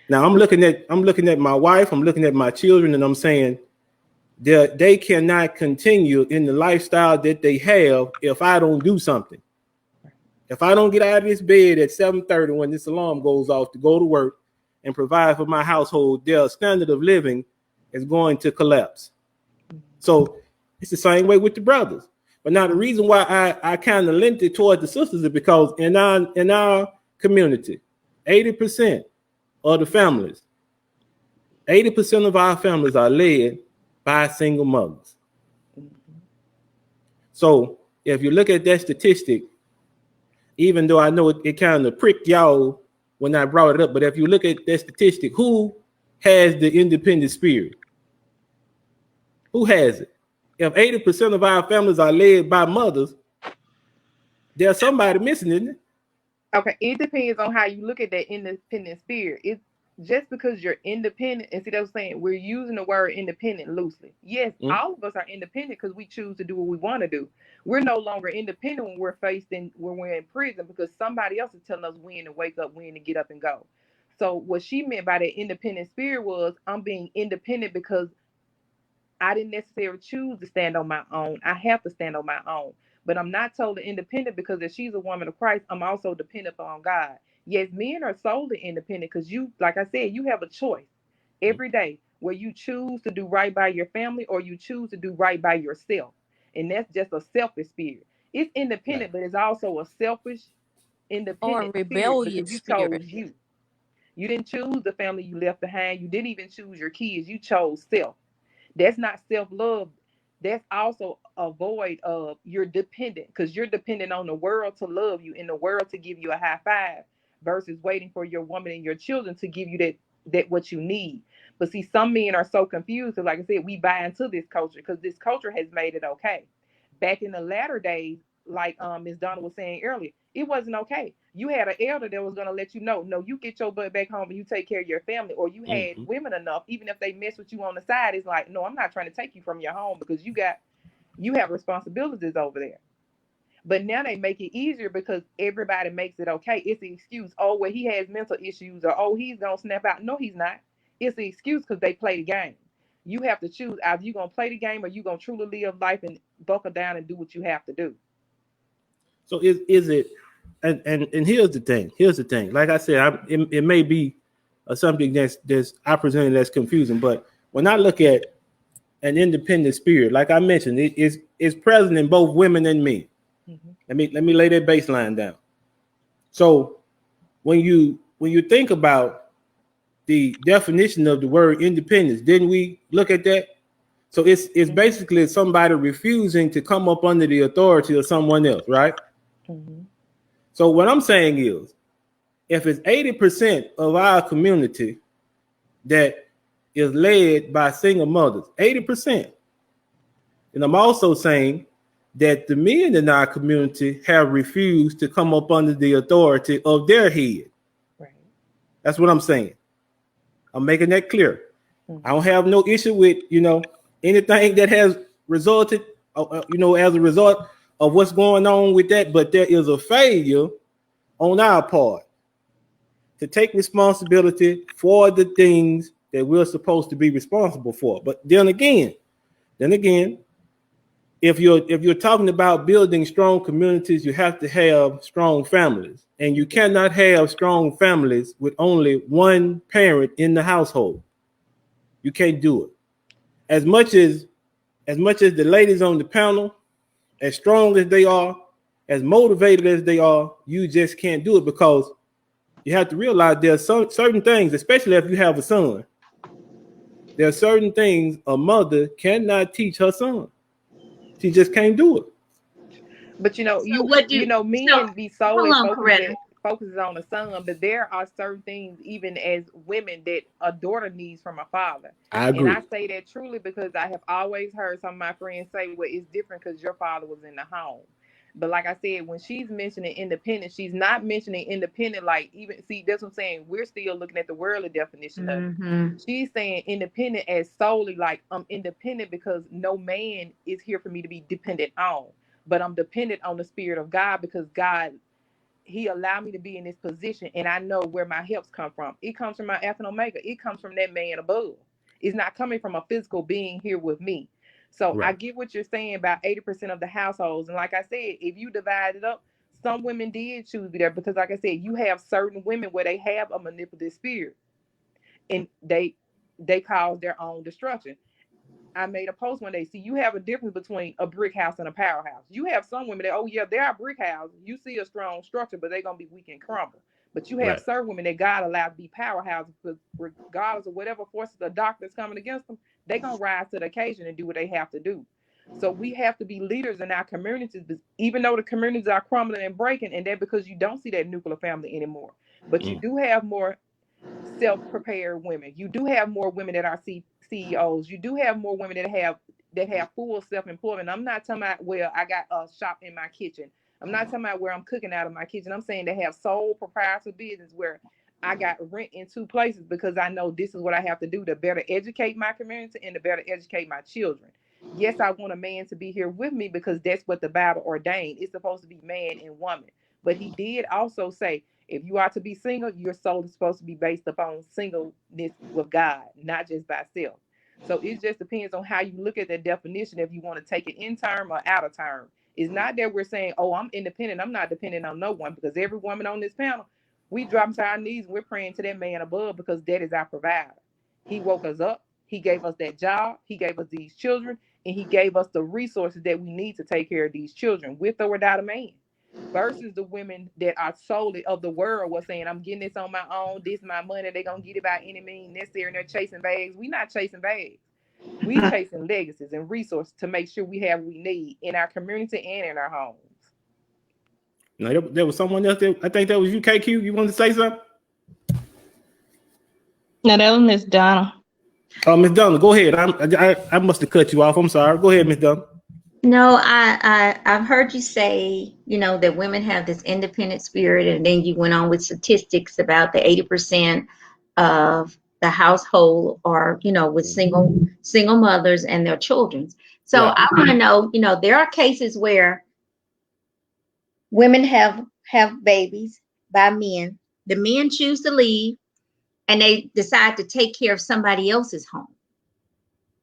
Now I'm looking at my wife, I'm looking at my children, and I'm saying they cannot continue in the lifestyle that they have if I don't do something. If I don't get out of this bed at 7:30 when this alarm goes off to go to work and provide for my household, their standard of living is going to collapse. So it's the same way with the brothers. But now the reason why I kind of linked it toward the sisters is because in our community, 80% of the families, 80% of our families are led by single mothers. So if you look at that statistic, even though I know it kind of pricked y'all when I brought it up, but if you look at that statistic, who has the independent spirit? Who has it? If 80% of our families are led by mothers, there's somebody missing, isn't it? Okay, it depends on how you look at that independent spirit. It's just because you're independent, and see, that's what I'm saying, we're using the word independent loosely. Yes, all of us are independent because we choose to do what we want to do. We're no longer independent when we're in prison, because somebody else is telling us when to wake up, when to get up and go. So what she meant by that independent spirit was, I'm being independent because I didn't necessarily choose to stand on my own. I have to stand on my own. But I'm not totally independent, because if she's a woman of Christ, I'm also dependent on God. Yes, men are solely independent because you, like I said, you have a choice every day where you choose to do right by your family or you choose to do right by yourself. And that's just a selfish spirit. It's independent, but it's also a selfish, independent or rebellious spirit, because you spirit. chose you. You didn't choose the family you left behind. You didn't even choose your kids. You chose self. That's not self-love. That's also a void of you're dependent, because you're dependent on the world to love you and the world to give you a high five, versus waiting for your woman and your children to give you that what you need. But see, some men are so confused. Like I said, we buy into this culture because this culture has made it okay. Back in the latter days, like Ms. Donna was saying earlier, it wasn't okay. You had an elder that was going to let you know, no, you get your butt back home and you take care of your family. Or you had women enough, even if they mess with you on the side, it's like, no, I'm not trying to take you from your home because you have responsibilities over there. But now they make it easier because everybody makes it okay. It's an excuse. Oh, well, he has mental issues, or oh, he's going to snap out. No, he's not. It's an excuse because they play the game. You have to choose, either you're going to play the game or you're going to truly live life and buckle down and do what you have to do. So is it, and here's the thing. Like I said, it may be something that's I presented that's confusing, but when I look at an independent spirit, like I mentioned, it's present in both women and men. Let me lay that baseline down. So when you think about the definition of the word independence, didn't we look at that? So it's basically somebody refusing to come up under the authority of someone else, right? So what I'm saying is, if it's 80% of our community that is led by single mothers, 80%, and I'm also saying that the men in our community have refused to come up under the authority of their head. Right. That's what I'm saying. I'm making that clear. I don't have no issue with, anything that has resulted, as a result of what's going on with that. But there is a failure on our part to take responsibility for the things that we're supposed to be responsible for. But then again, if you're talking about building strong communities, you have to have strong families, and you cannot have strong families with only one parent in the household. You can't do it. As much as the ladies on the panel, as strong as they are, as motivated as they are, you just can't do it, because you have to realize there's certain things, especially if you have a son. There are certain things a mother cannot teach her son. She just can't do it. But men be so focuses on the son, but there are certain things, even as women, that a daughter needs from a father. I agree. And I say that truly because I have always heard some of my friends say, well, it's different because your father was in the home. But like I said, when she's mentioning independent, she's not mentioning independent that's what I'm saying. We're still looking at the worldly definition of it. She's saying independent as solely like I'm independent because no man is here for me to be dependent on. But I'm dependent on the Spirit of God because God, He allowed me to be in this position, and I know where my helps come from. It comes from my Alpha and Omega. It comes from that man above. It's not coming from a physical being here with me. So right. I get what you're saying about 80% of the households. And like I said, if you divide it up, some women did choose to be there because, like I said, you have certain women where they have a manipulative spirit and they cause their own destruction. I made a post one day. See, you have a difference between a brick house and a powerhouse. You have some women that, they are brick houses. You see a strong structure, but they're going to be weak and crumble. But you have certain women that God allowed to be powerhouses because regardless of whatever forces the doctor is coming against them, they're going to rise to the occasion and do what they have to do. So we have to be leaders in our communities, even though the communities are crumbling and breaking, and that's because you don't see that nuclear family anymore. But you do have more self-prepared women. You do have more women that are CEOs. You do have more women that have full self-employment. I'm not talking about, well, I got a shop in my kitchen. I'm not talking about where I'm cooking out of my kitchen. I'm saying they have sole proprietor business where I got rent in two places because I know this is what I have to do to better educate my community and to better educate my children. Yes, I want a man to be here with me because that's what the Bible ordained. It's supposed to be man and woman. But he did also say, if you are to be single, your soul is supposed to be based upon singleness with God, not just by self. So it just depends on how you look at that definition, if you want to take it in term or out of term. It's not that we're saying, oh, I'm independent. I'm not dependent on no one, because every woman on this panel, we drop to our knees and we're praying to that man above because that is our provider. He woke us up. He gave us that job. He gave us these children, and he gave us the resources that we need to take care of these children with or without a man. Versus the women that are solely of the world was saying, I'm getting this on my own. This is my money. They're going to get it by any means necessary. And they're chasing bags. We're not chasing bags. We chasing legacies and resources to make sure we have what we need in our community and in our homes. No, there was someone else there. I think that was you, KQ. You wanted to say something? No, that was Miss Donna. Oh, Miss Donna, go ahead. I must have cut you off. I'm sorry. Go ahead, Miss Donna. No, I've heard you say, that women have this independent spirit, and then you went on with statistics about the 80% of the household are, with single mothers and their children. So I want to know, there are cases where women have babies by men. The men choose to leave, and they decide to take care of somebody else's home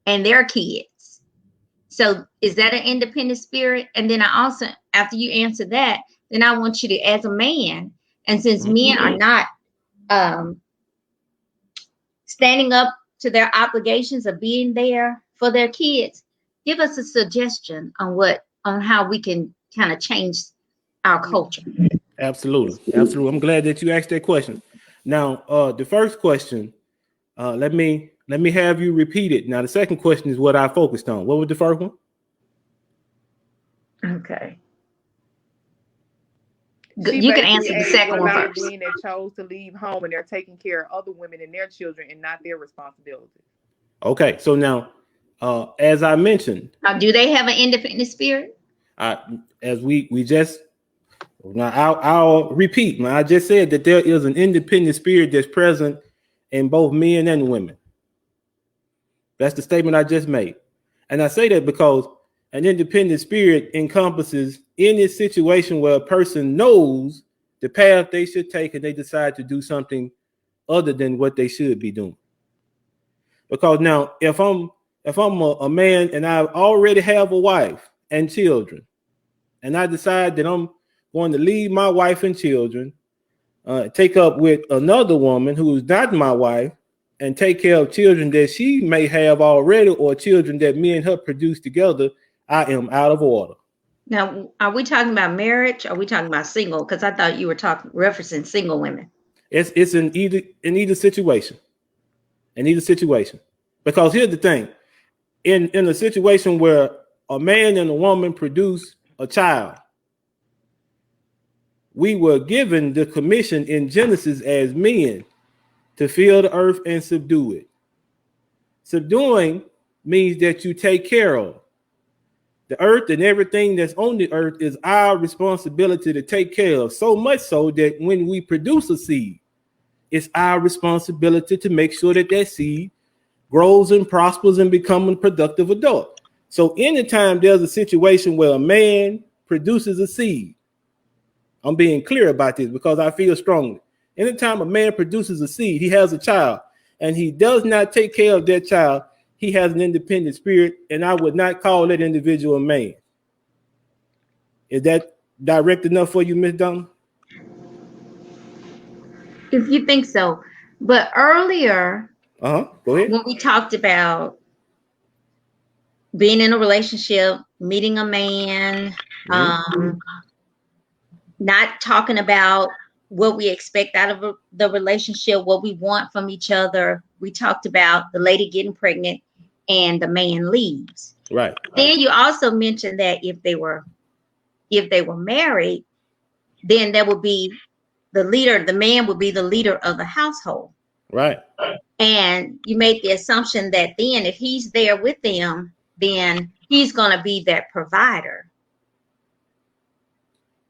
and their kids. So is that an independent spirit? And then I also, after you answer that, then I want you to, as a man, and since men are not standing up to their obligations of being there for their kids, give us a suggestion on how we can kind of change our culture. Absolutely. I'm glad that you asked that question. Now, the first question, let me have you repeat it. Now, the second question is what I focused on. What was the first one? Okay. She You can basically answer the asked, second what one about the first. men that chose to leave home and they're taking care of other women and their children and not their responsibility? Okay, so now, as I mentioned, Do they have an independent spirit? as we just now, I'll repeat. I just said that there is an independent spirit that's present in both men and women. That's the statement I just made, and I say that because an independent spirit encompasses any situation where a person knows the path they should take and they decide to do something other than what they should be doing. Because now, if I'm a man and I already have a wife and children, and I decide that I'm going to leave my wife and children, take up with another woman who is not my wife, and take care of children that she may have already or children that me and her produce together, I am out of order. Now, are we talking about marriage? Or are we talking about single? Because I thought you were referencing single women. It's in either situation. In either situation. Because here's the thing. In a situation where a man and a woman produce a child, we were given the commission in Genesis as men to fill the earth and subdue it. Subduing means that you take care of. The earth and everything that's on the earth is our responsibility to take care of, so much so that when we produce a seed, it's our responsibility to make sure that that seed grows and prospers and becomes a productive adult. So anytime there's a situation where a man produces a seed, I'm being clear about this because I feel strongly. Anytime a man produces a seed, he has a child, and he does not take care of that child, he has an independent spirit, and I would not call that individual a man. Is that direct enough for you, Ms. Donna? If you think so. But earlier, Go ahead. when we talked about being in a relationship, meeting a man, not talking about what we expect out of the relationship, what we want from each other. We talked about the lady getting pregnant and the man leaves. Right. Then you also mentioned that if they were married, then there would be the leader, the man would be the leader of the household. Right. And you made the assumption that then if he's there with them, then he's going to be that provider.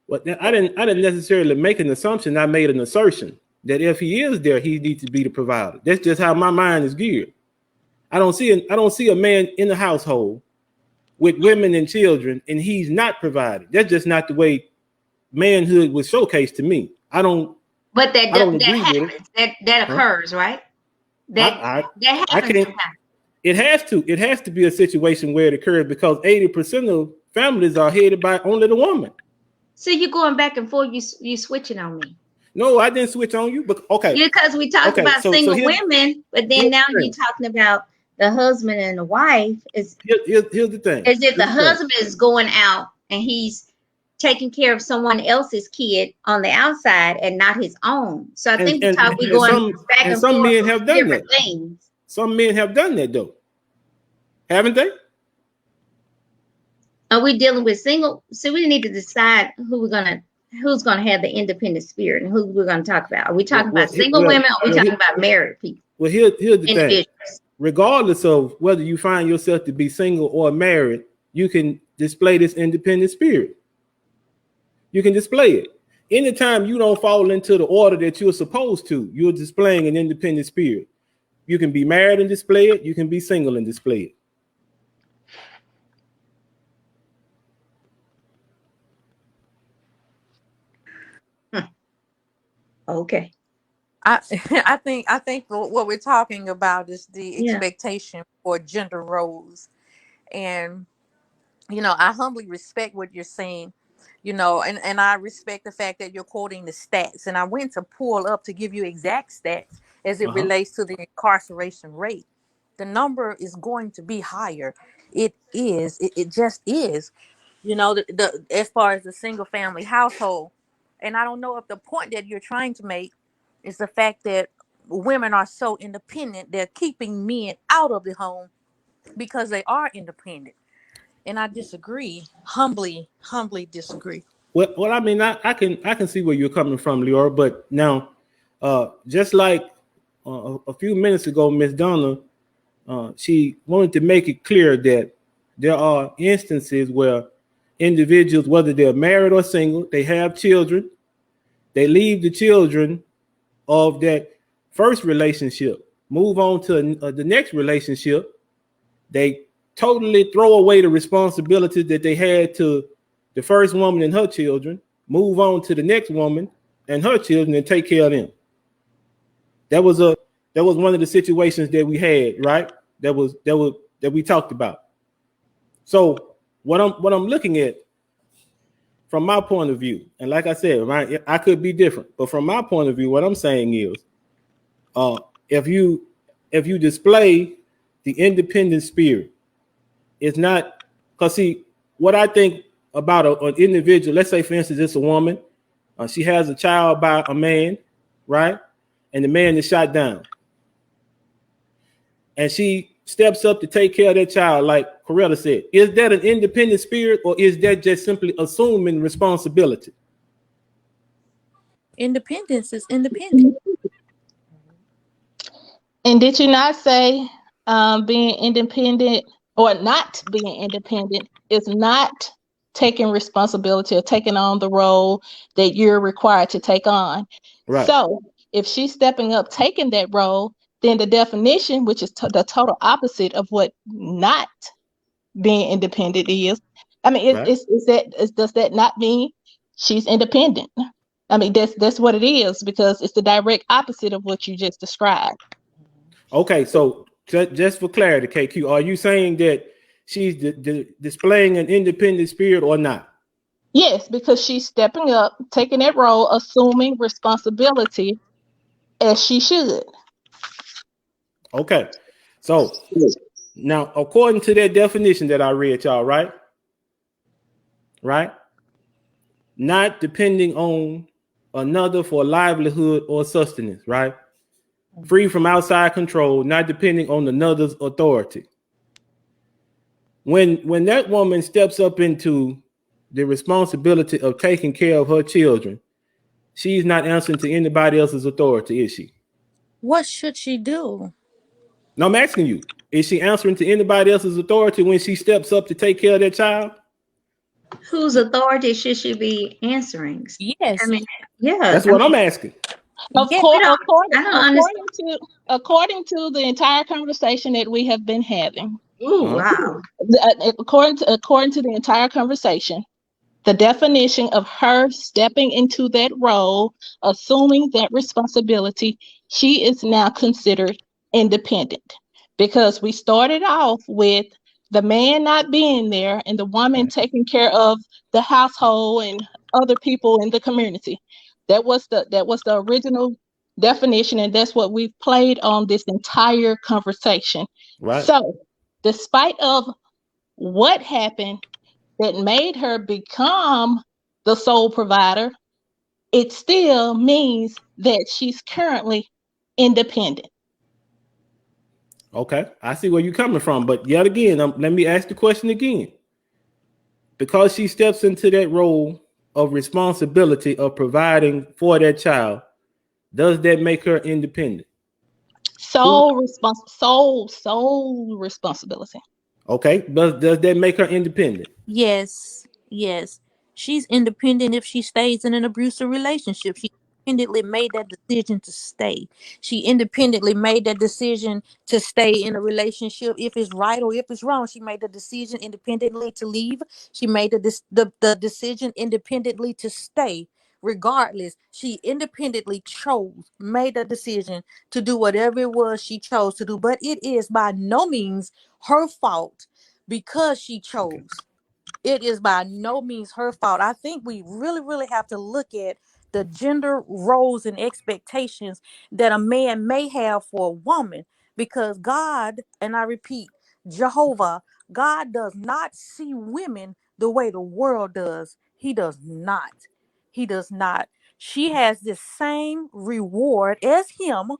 Well, I didn't necessarily make an assumption. I made an assertion that if he is there, he needs to be the provider. That's just how my mind is geared. I don't see a man in the household with women and children, and he's not provided. That's just not the way manhood was showcased to me. But that happens. That occurs, right? That happens. It has to be a situation where it occurs because 80% of families are headed by only the woman. So you're going back and forth. You switching on me. No, I didn't switch on you. But okay, because we talked about single women, but then now you're talking about the husband and the wife. Here's the thing: is if the husband is going out and he's taking care of someone else's kid on the outside and not his own. So I think we're going back and some forth. Men have done different that. Things. Some men have done that though, haven't they? Are we dealing with single? So we need to decide who's gonna have the independent spirit and who we're gonna talk about. Are we talking about single women or are we talking about married people? Well, here's the thing. Regardless of whether you find yourself to be single or married, you can display this independent spirit. You can display it. Anytime you don't fall into the order that you're supposed to, you're displaying an independent spirit. You can be married and display it. You can be single and display it. Okay. I think what we're talking about is the expectation for gender roles. And I humbly respect what you're saying, and I respect the fact that you're quoting the stats. And I went to pull up to give you exact stats as it relates to the incarceration rate. The number is going to be higher. It is. It just is. The as far as the single family household. And I don't know if the point that you're trying to make is the fact that women are so independent, they're keeping men out of the home because they are independent. And I disagree, humbly disagree. Well, I mean, I can see where you're coming from, Leora. But now, just like a few minutes ago, Miss Donna, she wanted to make it clear that there are instances where individuals, whether they're married or single, they have children, they leave the children of that first relationship, move on to the next relationship. They totally throw away the responsibility that they had to the first woman and her children, move on to the next woman and her children and take care of them. That was one of the situations that we had, right? That we talked about. So what I'm looking at from my point of view, and like I said, right, I could be different, but from my point of view, what I'm saying is, if you display the independent spirit, it's not, because see, what I think about an individual, let's say for instance, it's a woman, she has a child by a man, right? And the man is shot down. And she steps up to take care of that child, like Coretta said. Is that an independent spirit, or is that just simply assuming responsibility? Independence is independent. And did you not say being independent or not being independent is not taking responsibility or taking on the role that you're required to take on? Right. So if she's stepping up, taking that role, then the definition, which is the total opposite of what not being independent is. I mean, Right. does that not mean she's independent? I mean, that's what it is, because it's the direct opposite of what you just described. Okay, so just for clarity, KQ, are you saying that she's displaying an independent spirit or not? Yes, because she's stepping up, taking that role, assuming responsibility as she should. Okay, so now according to that definition that I read, y'all, right? Not depending on another for livelihood or sustenance, right? Free from outside control, not depending on another's authority. When that woman steps up into the responsibility of taking care of her children, she's not answering to anybody else's authority, is she? What should she do? No, I'm asking you, is she answering to anybody else's authority when she steps up to take care of that child? Whose authority should she be answering? Yes. I mean, yeah. That's what I'm asking. According to the entire conversation that we have been having. Ooh, wow. According to the entire conversation, the definition of her stepping into that role, assuming that responsibility, she is now considered independent, because we started off with the man not being there and the woman taking care of the household and other people in the community. That was the original definition, and that's what we've played on this entire conversation. Right. So, despite of what happened that made her become the sole provider, it still means that she's currently independent. Okay, I see where you're coming from, but yet again, let me ask the question again. Because she steps into that role of responsibility of providing for that child, does that make her independent? Sole responsibility. Okay, does that make her independent? Yes. She's independent if she stays in an abusive relationship. She independently made that decision to stay. She independently made that decision to stay in a relationship. If it's right or if it's wrong, she made the decision independently to leave. She made the decision independently to stay. Regardless, she independently made the decision to do whatever it was she chose to do. But it is by no means her fault because she chose. Okay. It is by no means her fault. I think we really, really have to look at the gender roles and expectations that a man may have for a woman, because God, and I repeat, Jehovah, God does not see women the way the world does. He does not. She has the same reward as him.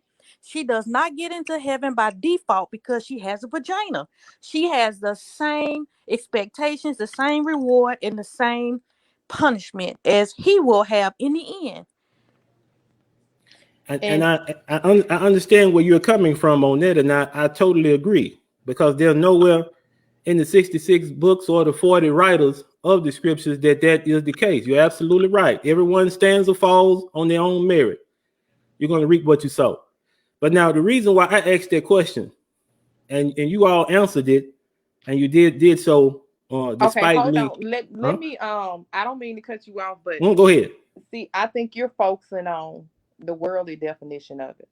She does not get into heaven by default because she has a vagina. She has the same expectations, the same reward, and the same punishment as he will have in the end. And I understand where you're coming from on that, and I totally agree, because there's nowhere in the 66 books or the 40 writers of the scriptures that is the case. You're absolutely right. Everyone stands or falls on their own merit. You're going to reap what you sow. But now the reason why I asked that question, and you all answered it, and you did so despite hold me. on. Let me I don't mean to cut you off, but Go ahead. see, I think you're focusing on the worldly definition of it.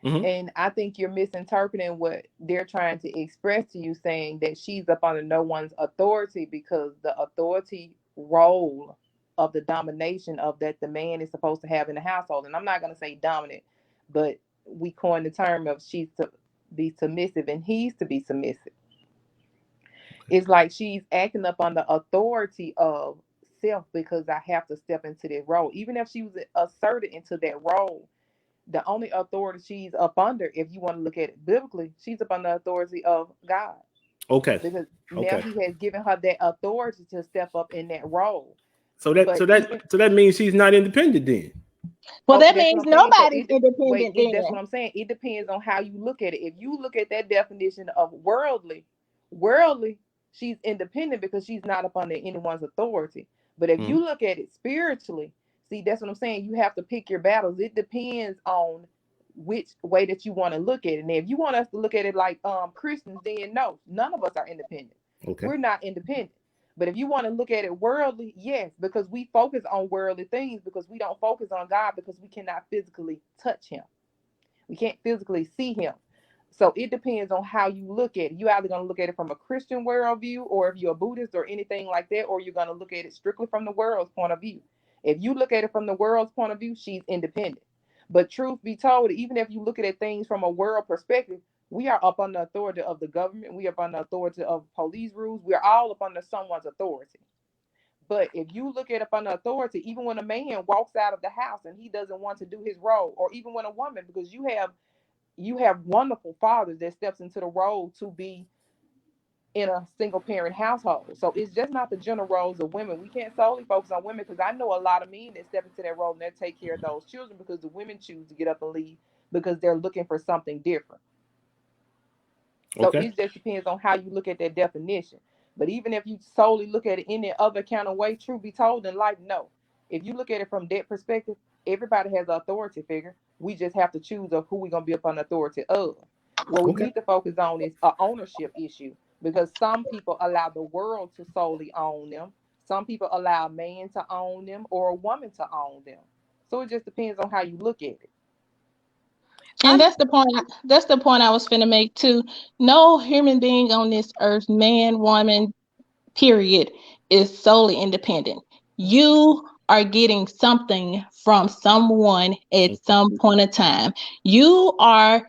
And I think you're misinterpreting what they're trying to express to you, saying that she's up under no one's authority, because the authority role of the domination of that the man is supposed to have in the household. And I'm not going to say dominant, but we coined the term of she's to be submissive and he's to be submissive. It's like she's acting up on the authority of self, because I have to step into that role. Even if she was asserted into that role, the only authority she's up under, if you want to look at it biblically, she's up under the authority of God. Okay. Because now he has given her that authority to step up in that role. So that means she's not independent then. Well, that means nobody's independent then. That's what I'm saying. It depends on how you look at it. If you look at that definition of worldly, she's independent because she's not up under anyone's authority. But if you look at it spiritually, see, that's what I'm saying. You have to pick your battles. It depends on which way that you want to look at it. And if you want us to look at it like Christians, then no, none of us are independent. Okay. We're not independent. But if you want to look at it worldly, yes, because we focus on worldly things, because we don't focus on God, because we cannot physically touch him. We can't physically see him. So it depends on how you look at it. You're either going to look at it from a Christian worldview, or if you're a Buddhist or anything like that, or you're going to look at it strictly from the world's point of view. If you look at it from the world's point of view, she's independent. But truth be told, even if you look at things from a world perspective, we are up under the authority of the government. We are up under the authority of police rules. We are all up under someone's authority. But if you look at up under authority, even when a man walks out of the house and he doesn't want to do his role, or even when a woman, because you have wonderful fathers that steps into the role to be in a single parent household. So it's just not the general roles of women. We can't solely focus on women, because I know a lot of men that step into that role and they take care of those children, because the women choose to get up and leave because they're looking for something different. So it just depends on how you look at that definition. But even if you solely look at it in that other kind of way, truth be told, in life, no. If you look at it from that perspective, everybody has an authority figure. We just have to choose of who we're going to be up on authority of. What we need to focus on is an ownership issue, because some people allow the world to solely own them. Some people allow a man to own them or a woman to own them. So it just depends on how you look at it. And that's the point. That's the point I was finna make too. No human being on this earth, man, woman, period, is solely independent. You are getting something from someone at some point in time. You are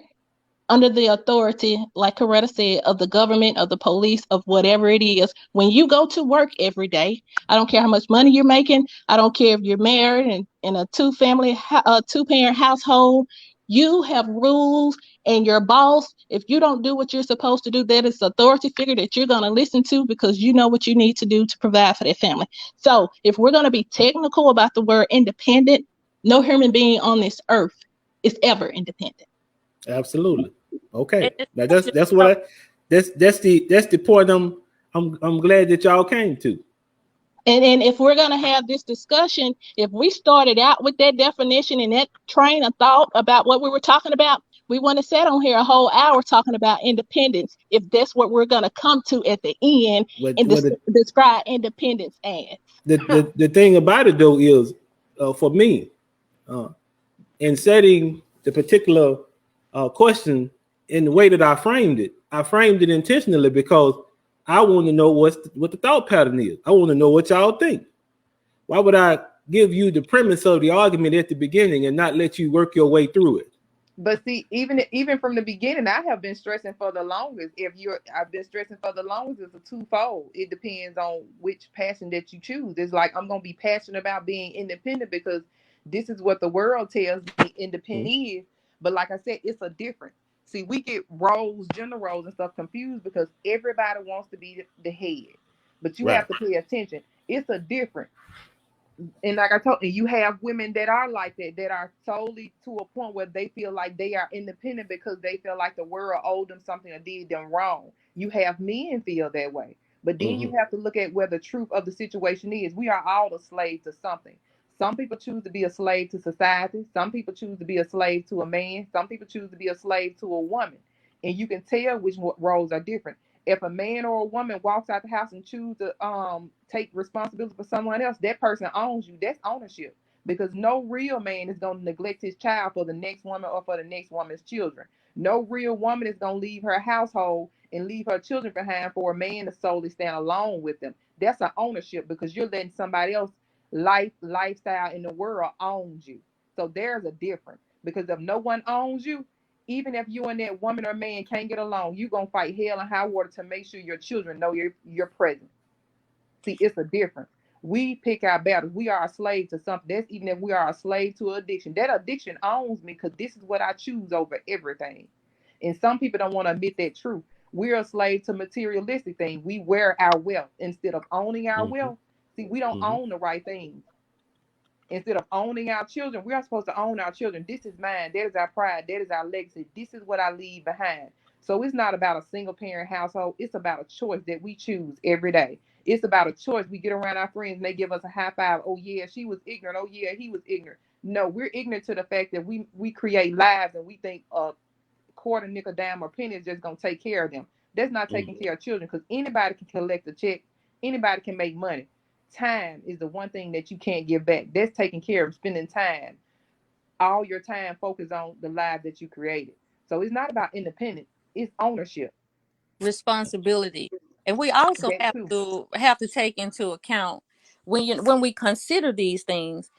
under the authority, like Coretta said, of the government, of the police, of whatever it is. When you go to work every day, I don't care how much money you're making. I don't care if you're married and in a two-parent household. You have rules, and your boss, if you don't do what you're supposed to do, that is authority figure that you're going to listen to, because you know what you need to do to provide for that family. So if we're going to be technical about the word independent, no human being on this earth is ever independent. Absolutely. Okay. Now that's the point I'm glad that y'all came to. And if we're going to have this discussion, if we started out with that definition and that train of thought about what we were talking about, we want to sit on here a whole hour talking about independence, if that's what we're going to come to at the end describe independence as. The thing about it, though, is for me, in setting the particular question in the way that I framed it intentionally, because I want to know what the thought pattern is. I want to know what y'all think. Why would I give you the premise of the argument at the beginning and not let you work your way through it? But see, even from the beginning, I have been stressing for the longest. I've been stressing for the longest. It's a twofold. It depends on which passion that you choose. It's like I'm gonna be passionate about being independent because this is what the world tells me independent is. But like I said, it's a different. See, we get gender roles and stuff confused because everybody wants to be the head. But you have to pay attention. It's a different. And like I told you, you have women that are like that, that are solely to a point where they feel like they are independent because they feel like the world owed them something or did them wrong. You have men feel that way. But then you have to look at where the truth of the situation is. We are all a slave to something. Some people choose to be a slave to society. Some people choose to be a slave to a man. Some people choose to be a slave to a woman. And you can tell which roles are different. If a man or a woman walks out the house and choose to take responsibility for someone else, that person owns you. That's ownership. Because no real man is going to neglect his child for the next woman or for the next woman's children. No real woman is going to leave her household and leave her children behind for a man to solely stand alone with them. That's an ownership, because you're letting somebody else lifestyle in the world owns you. So there's a difference, because if no one owns you, even if you and that woman or man can't get along, you're going to fight hell and high water to make sure your children know you're present. See, it's a difference. We pick our battles. We are a slave to something. That's even if we are a slave to addiction. That addiction owns me because this is what I choose over everything. And some people don't want to admit that truth. We're a slave to materialistic things. We wear our wealth instead of owning our wealth. See, we don't own the right things. Instead of owning our children, we are supposed to own our children. This is mine. That is our pride. That is our legacy. This is what I leave behind. So it's not about a single parent household. It's about a choice that we choose every day. It's about a choice. We get around our friends and they give us a high five. Oh yeah, she was ignorant. Oh yeah, he was ignorant. No, we're ignorant to the fact that we create lives and we think a quarter, nickel, dime, or penny is just gonna take care of them. That's not taking care of children, because anybody can collect a check. Anybody can make money. Time is the one thing that you can't give back. That's taking care of spending time. All your time focused on the life that you created. So it's not about independence. It's ownership. Responsibility. And we also That too. have to take into account when we consider these things.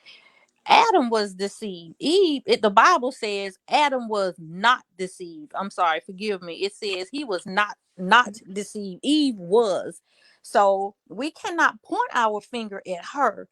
Adam was deceived. The Bible says Adam was not deceived. I'm sorry, forgive me. It says he was not deceived. Eve was. So we cannot point our finger at her.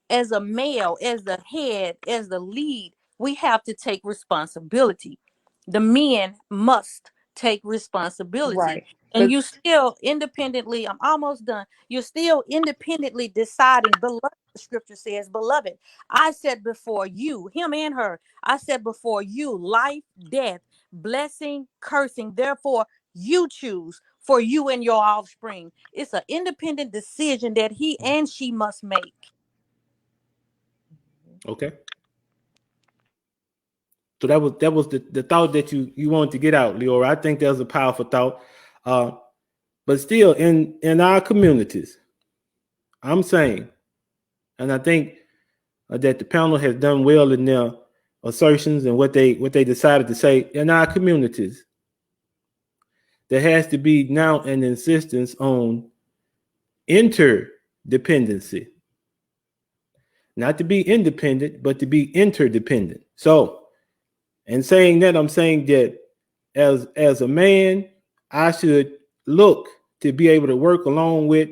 As a male, as the head, as the lead, we have to take responsibility. The men must take responsibility. Right. And you still independently, I'm almost done. You're still independently deciding, beloved, the scripture says, beloved, I said before you, him and her, I said before you, life, death, blessing, cursing. Therefore, you choose for you and your offspring. It's an independent decision that he and she must make. Okay. So that was the thought that you wanted to get out, Leora. I think that was a powerful thought. But still, in our communities, I'm saying, and I think that the panel has done well in their assertions and what they decided to say. In our communities, there has to be now an insistence on interdependency. Not to be independent, but to be interdependent. So, in saying that, I'm saying that as a man, I should look to be able to work along with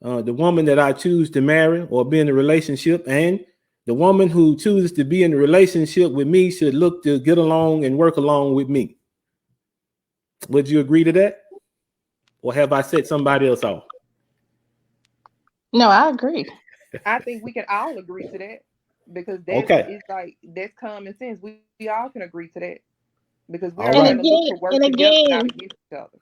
the woman that I choose to marry or be in a relationship, and the woman who chooses to be in a relationship with me should look to get along and work along with me. Would you agree to that? Or have I set somebody else off? No, I agree. I think we can all agree to that, because it's like that's common sense. We all can agree to that, because we're trying to look to work together, not against each other.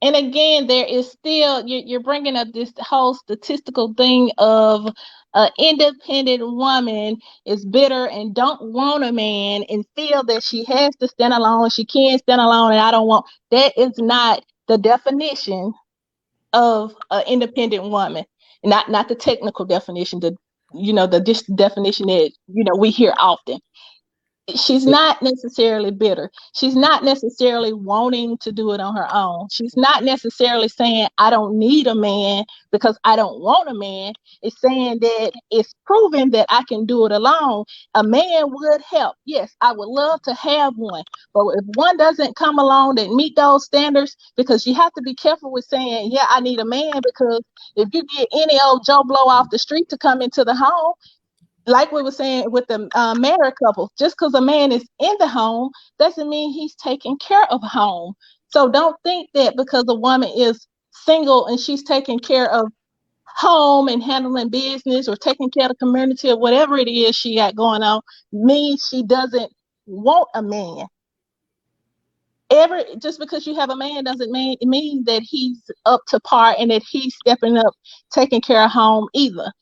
And again, there is still, you're bringing up this whole statistical thing of an independent woman is bitter and don't want a man and feel that she has to stand alone. She can't stand alone, and I don't want. That is not the definition of an independent woman. Not the technical definition. The definition that we hear often. She's not necessarily bitter. She's not necessarily wanting to do it on her own. She's not necessarily saying, I don't need a man because I don't want a man. It's saying that it's proven that I can do it alone. A man would help. Yes, I would love to have one. But if one doesn't come along that meet those standards, because you have to be careful with saying, yeah, I need a man, because if you get any old Joe Blow off the street to come into the home, like we were saying with the married couple, just because a man is in the home doesn't mean he's taking care of home. So don't think that because a woman is single and she's taking care of home and handling business or taking care of the community or whatever it is she got going on means she doesn't want a man. Just because you have a man doesn't mean that he's up to par and that he's stepping up, taking care of home either.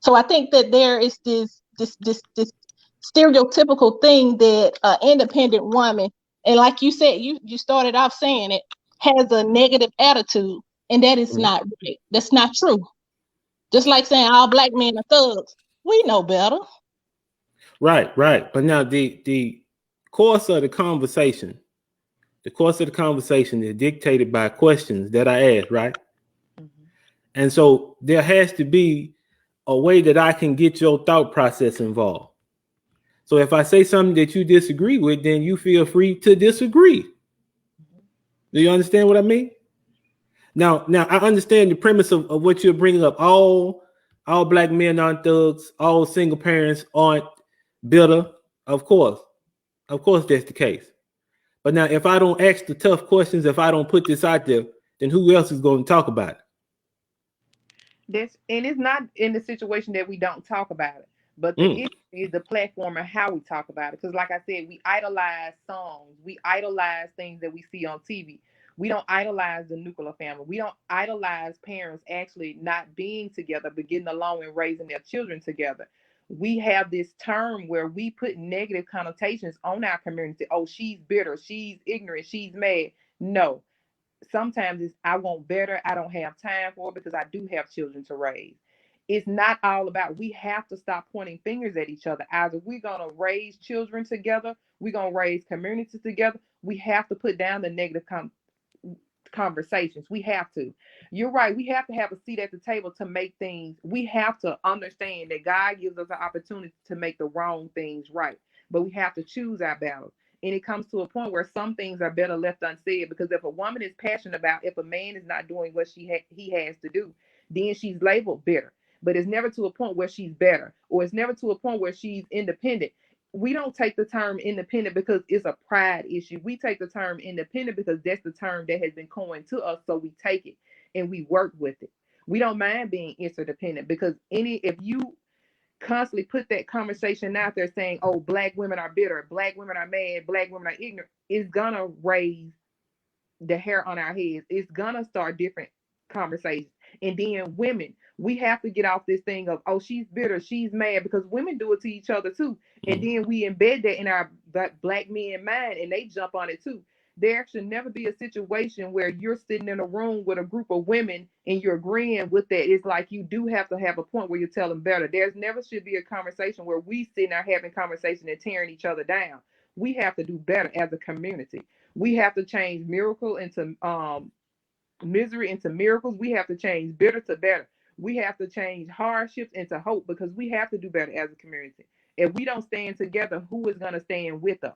So I think that there is this stereotypical thing that an independent woman, and like you said, you started off saying it, has a negative attitude, and that is not right. That's not true. Just like saying all black men are thugs. We know better. Right. But now the course of the conversation is dictated by questions that I ask, right? Mm-hmm. And so there has to be a way that I can get your thought process involved. So if I say something that you disagree with, then you feel free to disagree. Do you understand what I mean? Now I understand the premise of what you're bringing up. All black men aren't thugs. All single parents aren't bitter. Of course that's the case. But now if I don't ask the tough questions, if I don't put this out there, then who else is going to talk about it? And it's not in the situation that we don't talk about it, but the issue is the platform and how we talk about it. Because like I said, we idolize songs. We idolize things that we see on TV. We don't idolize the nuclear family. We don't idolize parents actually not being together, but getting along and raising their children together. We have this term where we put negative connotations on our community. Oh, she's bitter. She's ignorant. She's mad. No. Sometimes it's I want better. I don't have time for it because I do have children to raise. It's not all about, we have to stop pointing fingers at each other. Either we're going to raise children together, we're going to raise communities together. We have to put down the negative conversations. We have to. You're right. We have to have a seat at the table to make things. We have to understand that God gives us an opportunity to make the wrong things right. But we have to choose our battles. And it comes to a point where some things are better left unsaid, because if a woman is passionate about, if a man is not doing what he has to do, then she's labeled bitter. But it's never to a point where she's better, or it's never to a point where she's independent. We don't take the term independent because it's a pride issue. We take the term independent because that's the term that has been coined to us. So we take it and we work with it. We don't mind being interdependent, because if you constantly put that conversation out there saying, oh, black women are bitter, black women are mad, black women are ignorant, it's gonna raise the hair on our heads. It's gonna start different conversations. And then women, we have to get off this thing of, oh, she's bitter, she's mad, because women do it to each other too. And then we embed that in our black men mind, and they jump on it too. There should never be a situation where you're sitting in a room with a group of women and you're agreeing with that. It's like you do have to have a point where you tell them better. There's never should be a conversation where we sitting there having conversation and tearing each other down. We have to do better as a community. We have to change miracle into misery into miracles. We have to change bitter to better. We have to change hardships into hope, because we have to do better as a community. If we don't stand together, who is going to stand with us?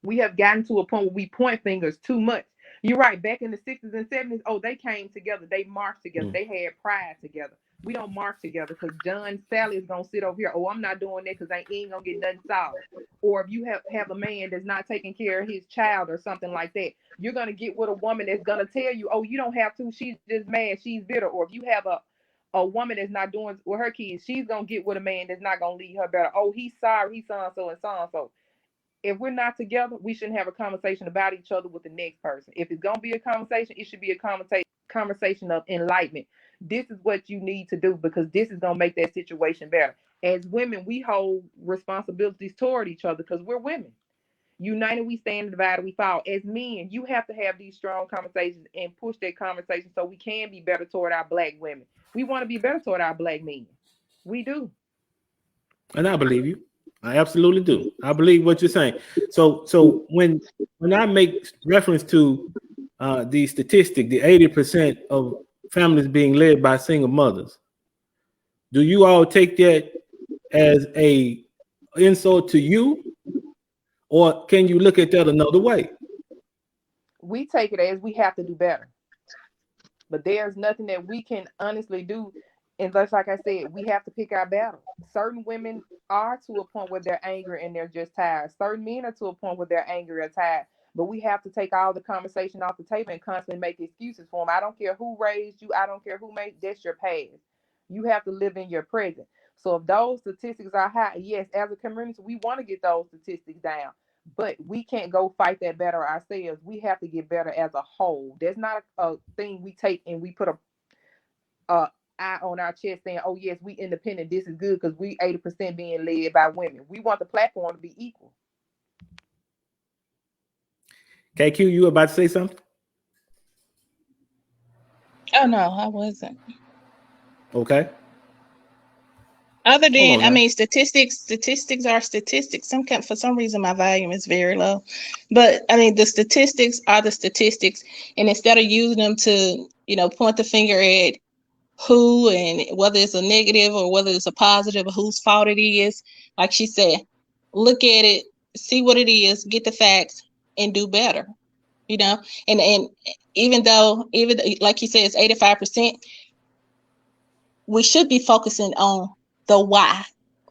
We have gotten to a point where we point fingers too much. You're right. Back in the 60s and 70s, oh, they came together. They marched together. They had pride together. We don't march together because John Sally is going to sit over here. Oh, I'm not doing that because I ain't going to get nothing solved. Or if you have a man that's not taking care of his child or something like that, you're going to get with a woman that's going to tell you, oh, you don't have to. She's just mad. She's bitter. Or if you have a woman that's not doing with her kids, she's going to get with a man that's not going to lead her better. Oh, he's sorry. He's so-and-so and so-and-so. If we're not together, we shouldn't have a conversation about each other with the next person. If it's going to be a conversation, it should be a conversation of enlightenment. This is what you need to do because this is going to make that situation better. As women, we hold responsibilities toward each other because we're women. United we stand, divided we fall. As men, you have to have these strong conversations and push that conversation so we can be better toward our black women. We want to be better toward our black men. We do. And I believe you. I absolutely do. I believe what you're saying. So when I make reference to the statistic, the 80% of families being led by single mothers, do you all take that as a insult to you, or can you look at that another way? We take it as we have to do better, but there's nothing that we can honestly do. And just like I said, we have to pick our battle. Certain women are to a point where they're angry and they're just tired. Certain men are to a point where they're angry or tired. But we have to take all the conversation off the table and constantly make excuses for them. I don't care who raised you. I don't care who made, that's your past. You have to live in your present. So if those statistics are high, yes, as a community, we want to get those statistics down. But we can't go fight that battle ourselves. We have to get better as a whole. There's not a thing we take and we put a eye on our chest saying, oh yes, we independent, this is good because we 80% being led by women. We want the platform to be equal. KQ, you about to say something? Oh no, I wasn't. Okay. Other Hold than, on I now. mean, statistics are statistics. For some reason, my volume is very low. But I mean, the statistics are the statistics. And instead of using them to, point the finger at who and whether it's a negative or whether it's a positive or whose fault it is, like she said, look at it, see what it is, get the facts, and do better. And even like you said, it's 85%, we should be focusing on the why,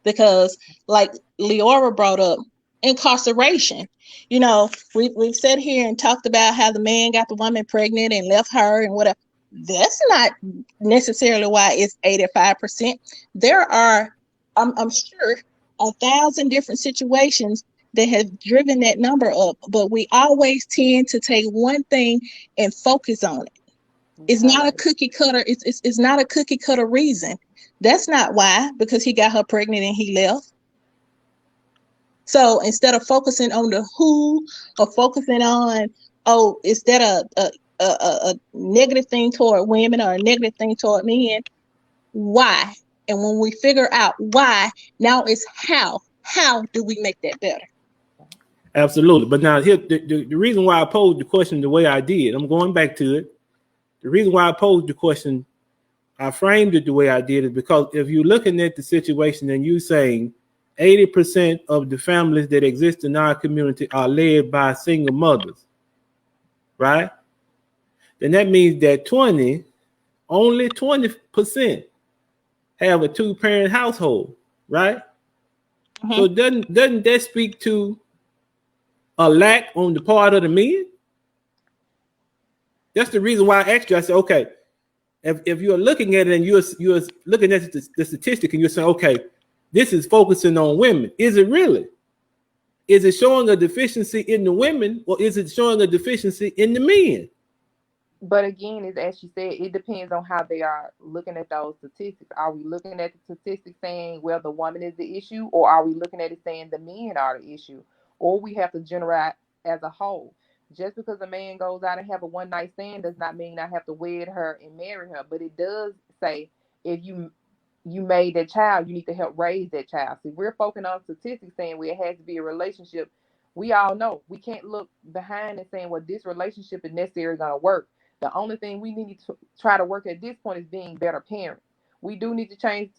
because like Leora brought up, incarceration. We've sat here and talked about how the man got the woman pregnant and left her and whatever. That's not necessarily why it's 85%. There are, I'm sure, 1,000 different situations that have driven that number up, but we always tend to take one thing and focus on it. It's not a cookie cutter. It's not a cookie cutter reason. That's not why, because he got her pregnant and he left. So instead of focusing on the who or focusing on, oh, is that a negative thing toward women or a negative thing toward men? Why? And when we figure out why, now it's how. How do we make that better? Absolutely. But now here, the reason why I posed the question the way I did, I'm going back to it. The reason why I posed the question, I framed it the way I did, is because if you're looking at the situation and you're saying 80% of the families that exist in our community are led by single mothers, right? Then that means that only 20% have a two-parent household, right? Mm-hmm. So doesn't that speak to a lack on the part of the men? That's the reason why I asked you. I said, okay, if you're looking at it and you're looking at the statistic and you're saying, okay, this is focusing on women. Is it really? Is it showing a deficiency in the women, or is it showing a deficiency in the men? But again, as she said, it depends on how they are looking at those statistics. Are we looking at the statistics saying, well, the woman is the issue, or are we looking at it saying the men are the issue? Or we have to generalize as a whole. Just because a man goes out and have a one-night stand does not mean I have to wed her and marry her. But it does say if you made that child, you need to help raise that child. See, we're focusing on statistics saying it has to be a relationship. We all know we can't look behind and saying, well, this relationship is necessarily going to work. The only thing we need to try to work at this point is being better parents. We do need to change.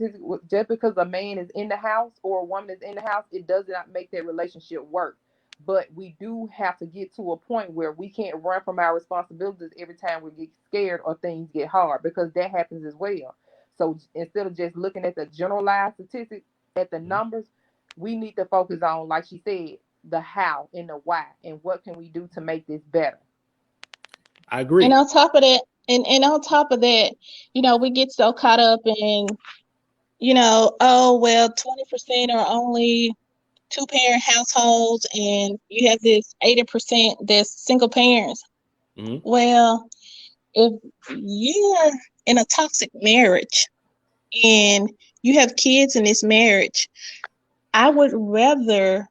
Just because a man is in the house or a woman is in the house, it does not make that relationship work. But we do have to get to a point where we can't run from our responsibilities every time we get scared or things get hard, because that happens as well. So instead of just looking at the generalized statistics, at the numbers, we need to focus on, like she said, the how and the why, and what can we do to make this better. I agree. And on top of that, we get so caught up in, oh, well, 20% are only two-parent households, and you have this 80% that's single parents. Mm-hmm. Well, if you're in a toxic marriage and you have kids in this marriage, I would rather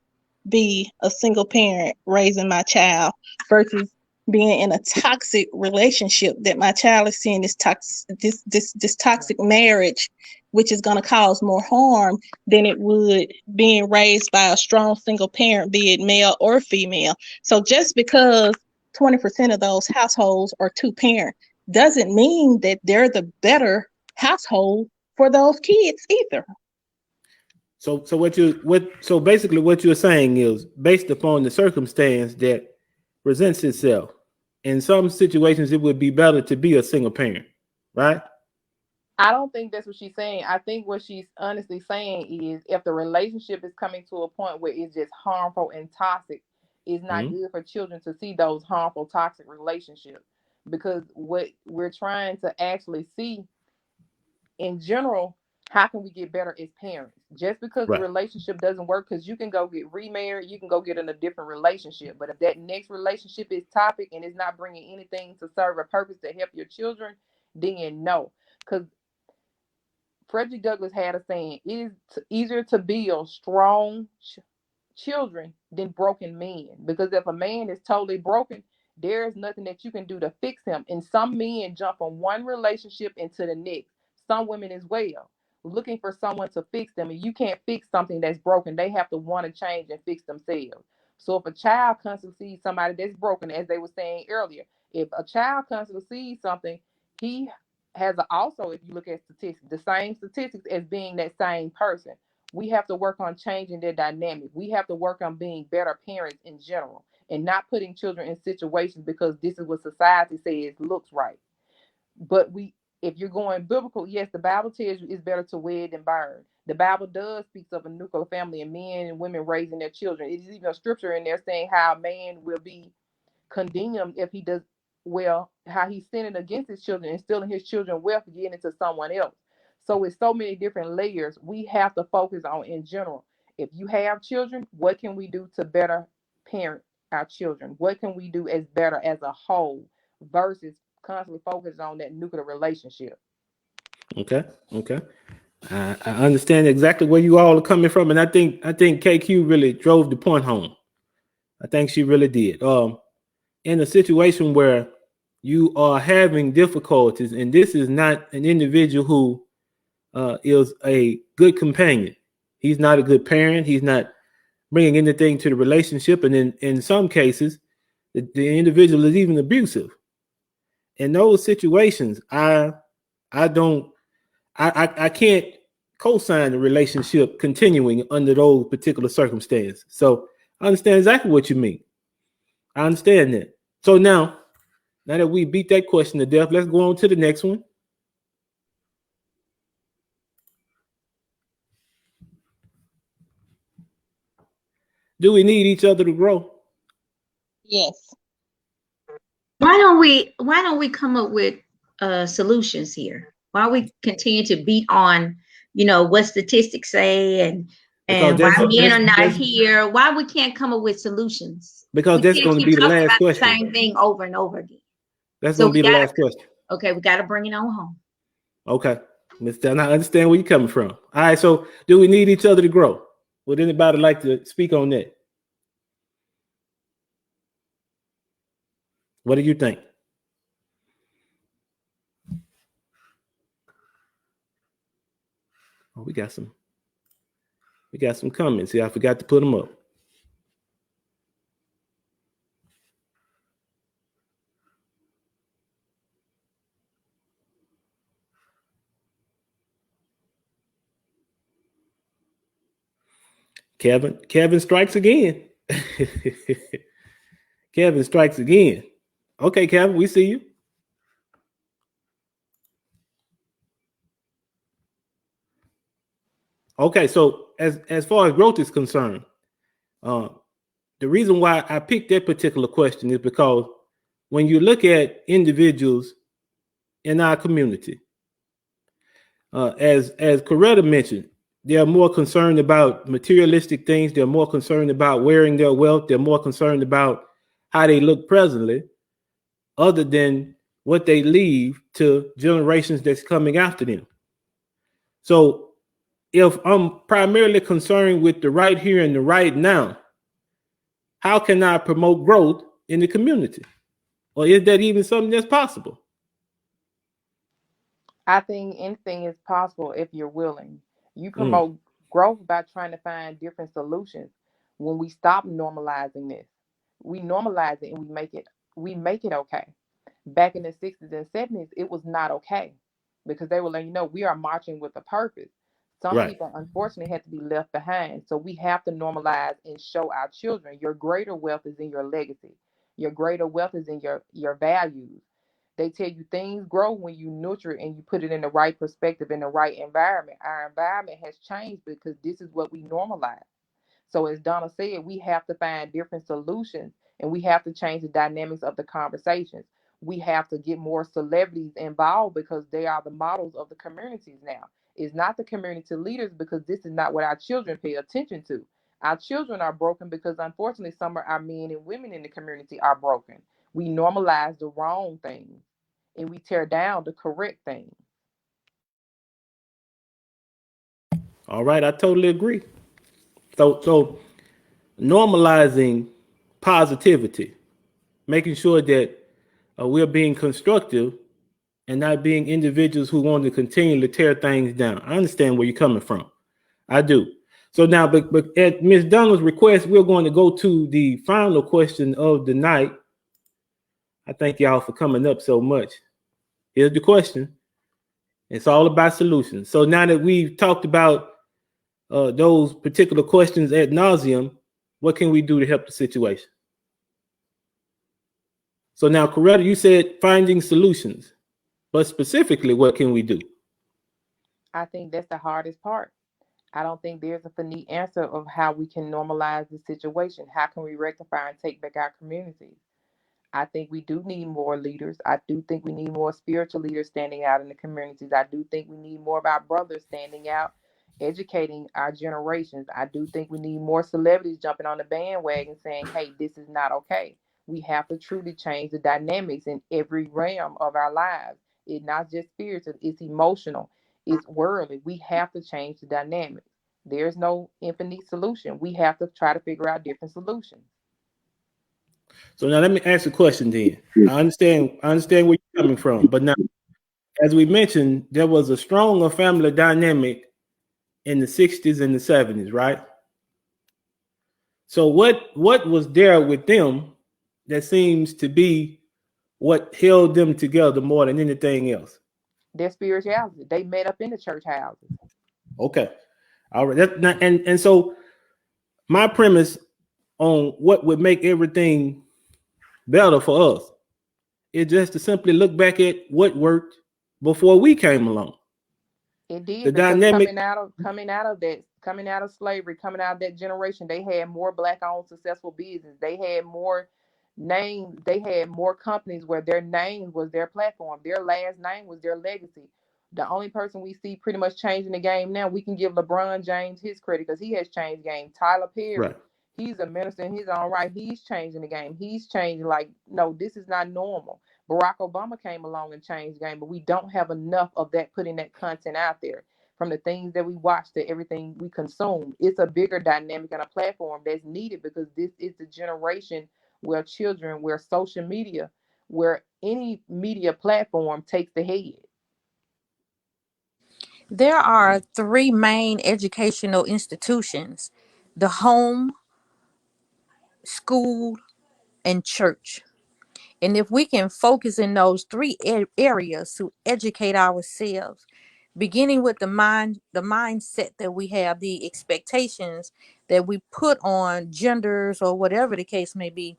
be a single parent raising my child versus being in a toxic relationship that my child is seeing this toxic marriage, which is going to cause more harm than it would being raised by a strong single parent, be it male or female. So just because 20% of those households are two parent doesn't mean that they're the better household for those kids either. So basically what you're saying is, based upon the circumstance that presents itself, in some situations it would be better to be a single parent, right? I don't think that's what she's saying. I think what she's honestly saying is, if the relationship is coming to a point where it's just harmful and toxic, It's not Mhm. good for children to see those harmful, toxic relationships, because what we're trying to actually see in general, how can we get better as parents? Just because the Right. relationship doesn't work, because you can go get remarried, you can go get in a different relationship. But if that next relationship is toxic and it's not bringing anything to serve a purpose to help your children, then no. Because Frederick Douglass had a saying, it is easier to build strong children than broken men. Because if a man is totally broken, there is nothing that you can do to fix him. And some men jump from one relationship into the next. Some women as well, looking for someone to fix them. And you can't fix something that's broken. They have to want to change and fix themselves. So if a child constantly sees somebody that's broken, as they were saying earlier, if a child constantly sees something, he has also, if you look at statistics, the same statistics as being that same person. We have to work on changing their dynamic. We have to work on being better parents in general and not putting children in situations because this is what society says looks right. But if you're going biblical, yes, the Bible tells you it's better to wed than burn. The Bible does speaks of a nuclear family and men and women raising their children. It is even a scripture in there saying how a man will be condemned if he does, well, how he's sinning against his children and stealing his children's wealth, getting it to someone else. So it's so many different layers we have to focus on in general. If you have children, what can we do to better parent our children? What can we do as better as a whole versus constantly focus on that nuclear relationship? Okay. Okay. I understand exactly where you all are coming from, and I think KQ really drove the point home. I think she really did. In a situation where you are having difficulties, and this is not an individual who is a good companion. He's not a good parent. He's not bringing anything to the relationship, and in some cases, the individual is even abusive. In those situations, I can't co-sign the relationship continuing under those particular circumstances. So I understand exactly what you mean. I understand that. So now that we beat that question to death, let's go on to the next one. Do we need each other to grow? Yes. Why don't we come up with solutions here? Why we continue to beat on, what statistics say Because and why men are not that's here? Why we can't come up with solutions? because We that's can't going to keep be the talking last about the question. same thing over and over again. That's So going to be the last question. we got to bring it on home. Okay. Mr. I understand where you're coming from. All right. So do we need each other to grow? Would anybody like to speak on that? What do you think? Oh, we got some comments here. I forgot to put them up. Kevin strikes again. Kevin strikes again. Okay, Kevin, we see you. Okay, so as far as growth is concerned, the reason why I picked that particular question is because when you look at individuals in our community, as Coretta mentioned, they are more concerned about materialistic things. They're more concerned about wearing their wealth. They're more concerned about how they look presently, other than what they leave to generations that's coming after them. So if I'm primarily concerned with the right here and the right now, how can I promote growth in the community? Or is that even something that's possible? I think anything is possible if you're willing. You promote growth by trying to find different solutions. When we stop normalizing this, we normalize it and we make it okay. Back in the 60s and 70s, it was not okay because they were letting you know we are marching with a purpose. Some Right. people unfortunately had to be left behind. So we have to normalize and show our children your greater wealth is in your legacy. Your greater wealth is in your values. They tell you things grow when you nurture it and you put it in the right perspective, in the right environment. Our environment has changed because this is what we normalize. So as Donna said, we have to find different solutions, and we have to change the dynamics of the conversations. We have to get more celebrities involved because they are the models of the communities now. It's not the community leaders, because this is not what our children pay attention to. Our children are broken because unfortunately some of our men and women in the community are broken. We normalize the wrong things and we tear down the correct things. All right, I totally agree. So normalizing positivity, making sure that we're being constructive and not being individuals who want to continue to tear things down. I understand where you're coming from. I do. So now, but at Ms. Donald's request, we're going to go to the final question of the night. I thank y'all for coming up so much. Here's the question. It's all about solutions. So now that we've talked about those particular questions ad nauseum, what can we do to help the situation? So now, Coretta, you said finding solutions, but specifically, what can we do? I think that's the hardest part. I don't think there's a neat answer of how we can normalize the situation. How can we rectify and take back our communities? I think we do need more leaders. I do think we need more spiritual leaders standing out in the communities. I do think we need more of our brothers standing out, educating our generations. I do think we need more celebrities jumping on the bandwagon saying, hey, this is not okay. We have to truly change the dynamics in every realm of our lives. It's not just spiritual, it's emotional, it's worldly. We have to change the dynamics. There's no infinite solution. We have to try to figure out different solutions. So now let me ask a question then. I understand where you're coming from, but now, as we mentioned, there was a stronger family dynamic in the 60s and the 70s, right? So what was there with them that seems to be what held them together more than anything else? Their spirituality. They met up in the church houses. Okay. All right. And so my premise on what would make everything better for us is just to simply look back at what worked before we came along. It did. The because dynamic coming out of slavery, coming out of that generation, they had more black-owned successful business. They had more names. They had more companies where their name was their platform. Their last name was their legacy. The only person we see pretty much changing the game now, we can give LeBron James his credit because he has changed the game. Tyler Perry, right. He's a minister in his own right. He's changing the game. He's changing like, no, this is not normal. Barack Obama came along and changed the game, but we don't have enough of that, putting that content out there. From the things that we watch to everything we consume, it's a bigger dynamic and a platform that's needed because this is the generation where children, where social media, where any media platform takes the head. There are three main educational institutions: the home, school, and church. And if we can focus in those three areas to educate ourselves, beginning with the mindset that we have, the expectations that we put on genders or whatever the case may be,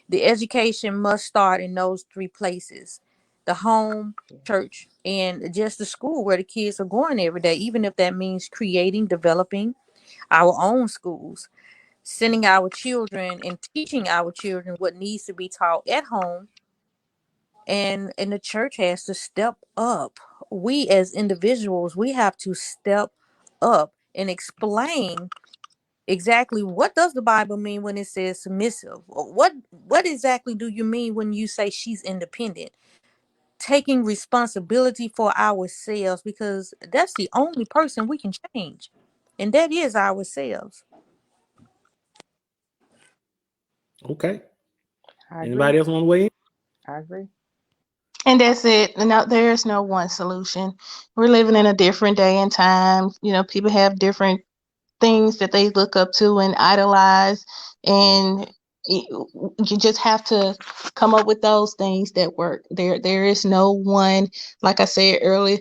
the education must start in those three places: the home, church, and just the school where the kids are going every day, even if that means developing our own schools, sending our children and teaching our children what needs to be taught at home. And the church has to step up. We as individuals, we have to step up and explain exactly what does the Bible mean when it says submissive. What exactly do you mean when you say she's independent? Taking responsibility for ourselves, because that's the only person we can change, and that is ourselves. Okay. I Anybody else want to weigh in? I agree. And that's it. No, there's no one solution. We're living in a different day and time. You know, people have different things that they look up to and idolize, and you just have to come up with those things that work. There is no one, like I said earlier,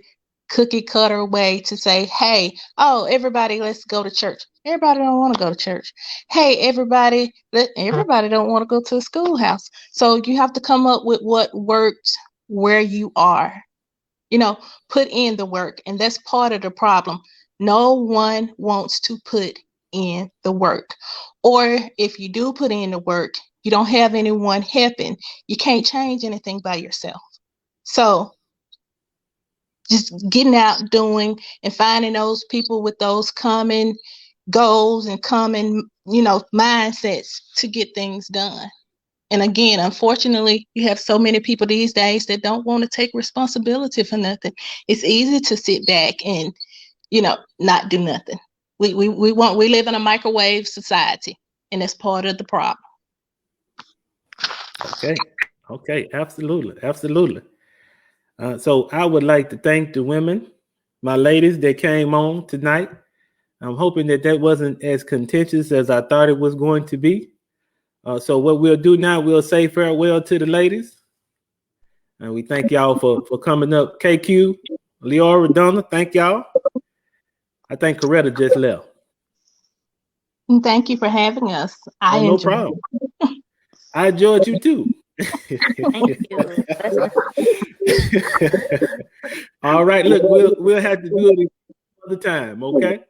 cookie cutter way to say, hey, oh, everybody, let's go to church. Everybody don't want to go to church. Hey, everybody don't want to go to a schoolhouse. So you have to come up with what works where you are. You know, put in the work, and that's part of the problem. No one wants to put in the work. Or if you do put in the work, you don't have anyone helping. You can't change anything by yourself. So just getting out, doing, and finding those people with those common goals and common, mindsets to get things done. And again, unfortunately, you have so many people these days that don't want to take responsibility for nothing. It's easy to sit back and, not do nothing. We live in a microwave society, and that's part of the problem. Okay, absolutely. So I would like to thank the women, my ladies that came on tonight. I'm hoping that wasn't as contentious as I thought it was going to be. So what we'll do now, we'll say farewell to the ladies. And we thank y'all for coming up. KQ, Leora, Donna, thank y'all. I think Coretta just left. Thank you for having us. No problem. I enjoyed you too. Thank you. All right, look, we'll have to do it another time, okay?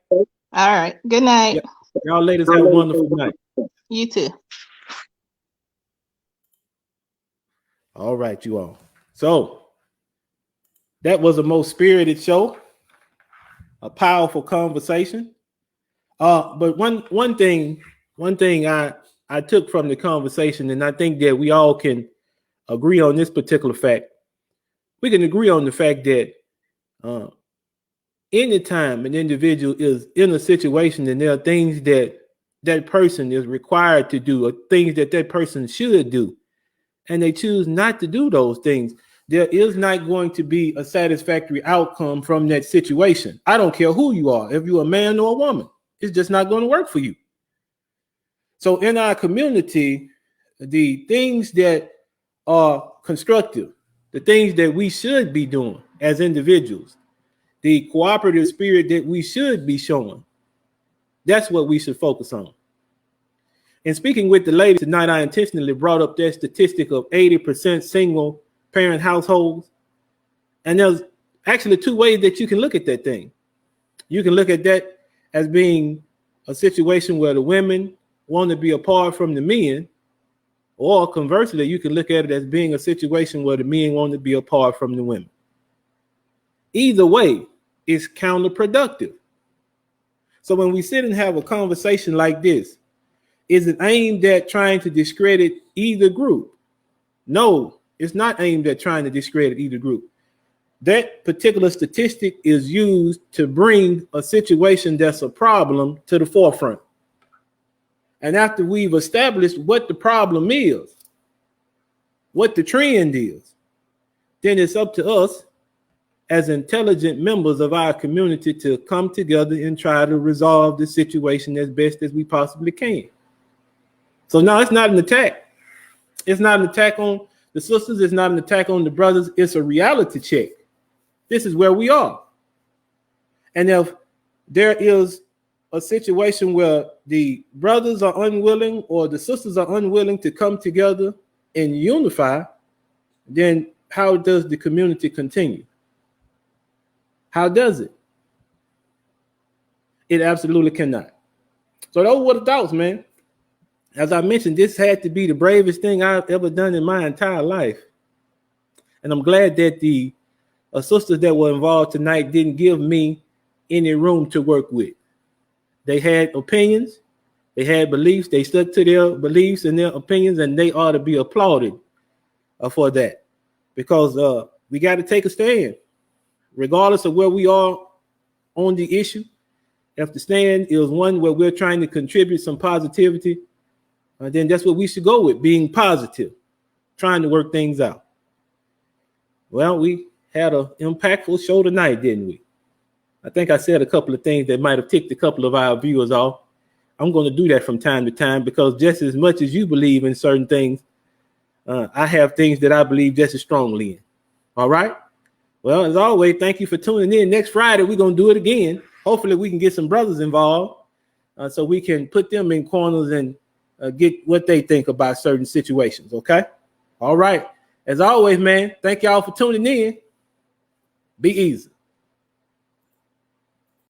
All right. Good night. Yeah. Y'all ladies have a wonderful night. You too. All right, you all. So that was a most spirited show, a powerful conversation. But one thing I took from the conversation, and I think that we all can agree on this particular fact. We can agree on the fact that anytime an individual is in a situation and there are things that person is required to do or things that person should do, and they choose not to do those things, there is not going to be a satisfactory outcome from that situation. I don't care who you are, if you're a man or a woman, it's just not going to work for you. So in our community, the things that are constructive, the things that we should be doing as individuals, the cooperative spirit that we should be showing, that's what we should focus on. And speaking with the ladies tonight, I intentionally brought up that statistic of 80% single parent households. And there's actually two ways that you can look at that thing. You can look at that as being a situation where the women want to be apart from the men, or conversely, you can look at it as being a situation where the men want to be apart from the women. Either way, it's counterproductive. So when we sit and have a conversation like this, is it aimed at trying to discredit either group? No, it's not aimed at trying to discredit either group. That particular statistic is used to bring a situation that's a problem to the forefront. And after we've established what the problem is, what the trend is, then it's up to us as intelligent members of our community to come together and try to resolve the situation as best as we possibly can. So now it's not an attack. It's not an attack on the sisters. It's not an attack on the brothers. It's a reality check. This is where we are. And if there is a situation where the brothers are unwilling or the sisters are unwilling to come together and unify, then how does the community continue? How does it? It absolutely cannot. So those were the thoughts, man. As I mentioned, this had to be the bravest thing I've ever done in my entire life. And I'm glad that the sisters that were involved tonight didn't give me any room to work with. They had opinions, they had beliefs, they stuck to their beliefs and their opinions, and they ought to be applauded for that. Because we got to take a stand, regardless of where we are on the issue. If the stand is one where we're trying to contribute some positivity, then that's what we should go with, being positive, trying to work things out. Well, we had an impactful show tonight, didn't we? I think I said a couple of things that might have ticked a couple of our viewers off. I'm going to do that from time to time because just as much as you believe in certain things, I have things that I believe just as strongly in. All right? Well, as always, thank you for tuning in. Next Friday, we're going to do it again. Hopefully, we can get some brothers involved so we can put them in corners and get what they think about certain situations, okay? All right. As always, man, thank y'all for tuning in. Be easy.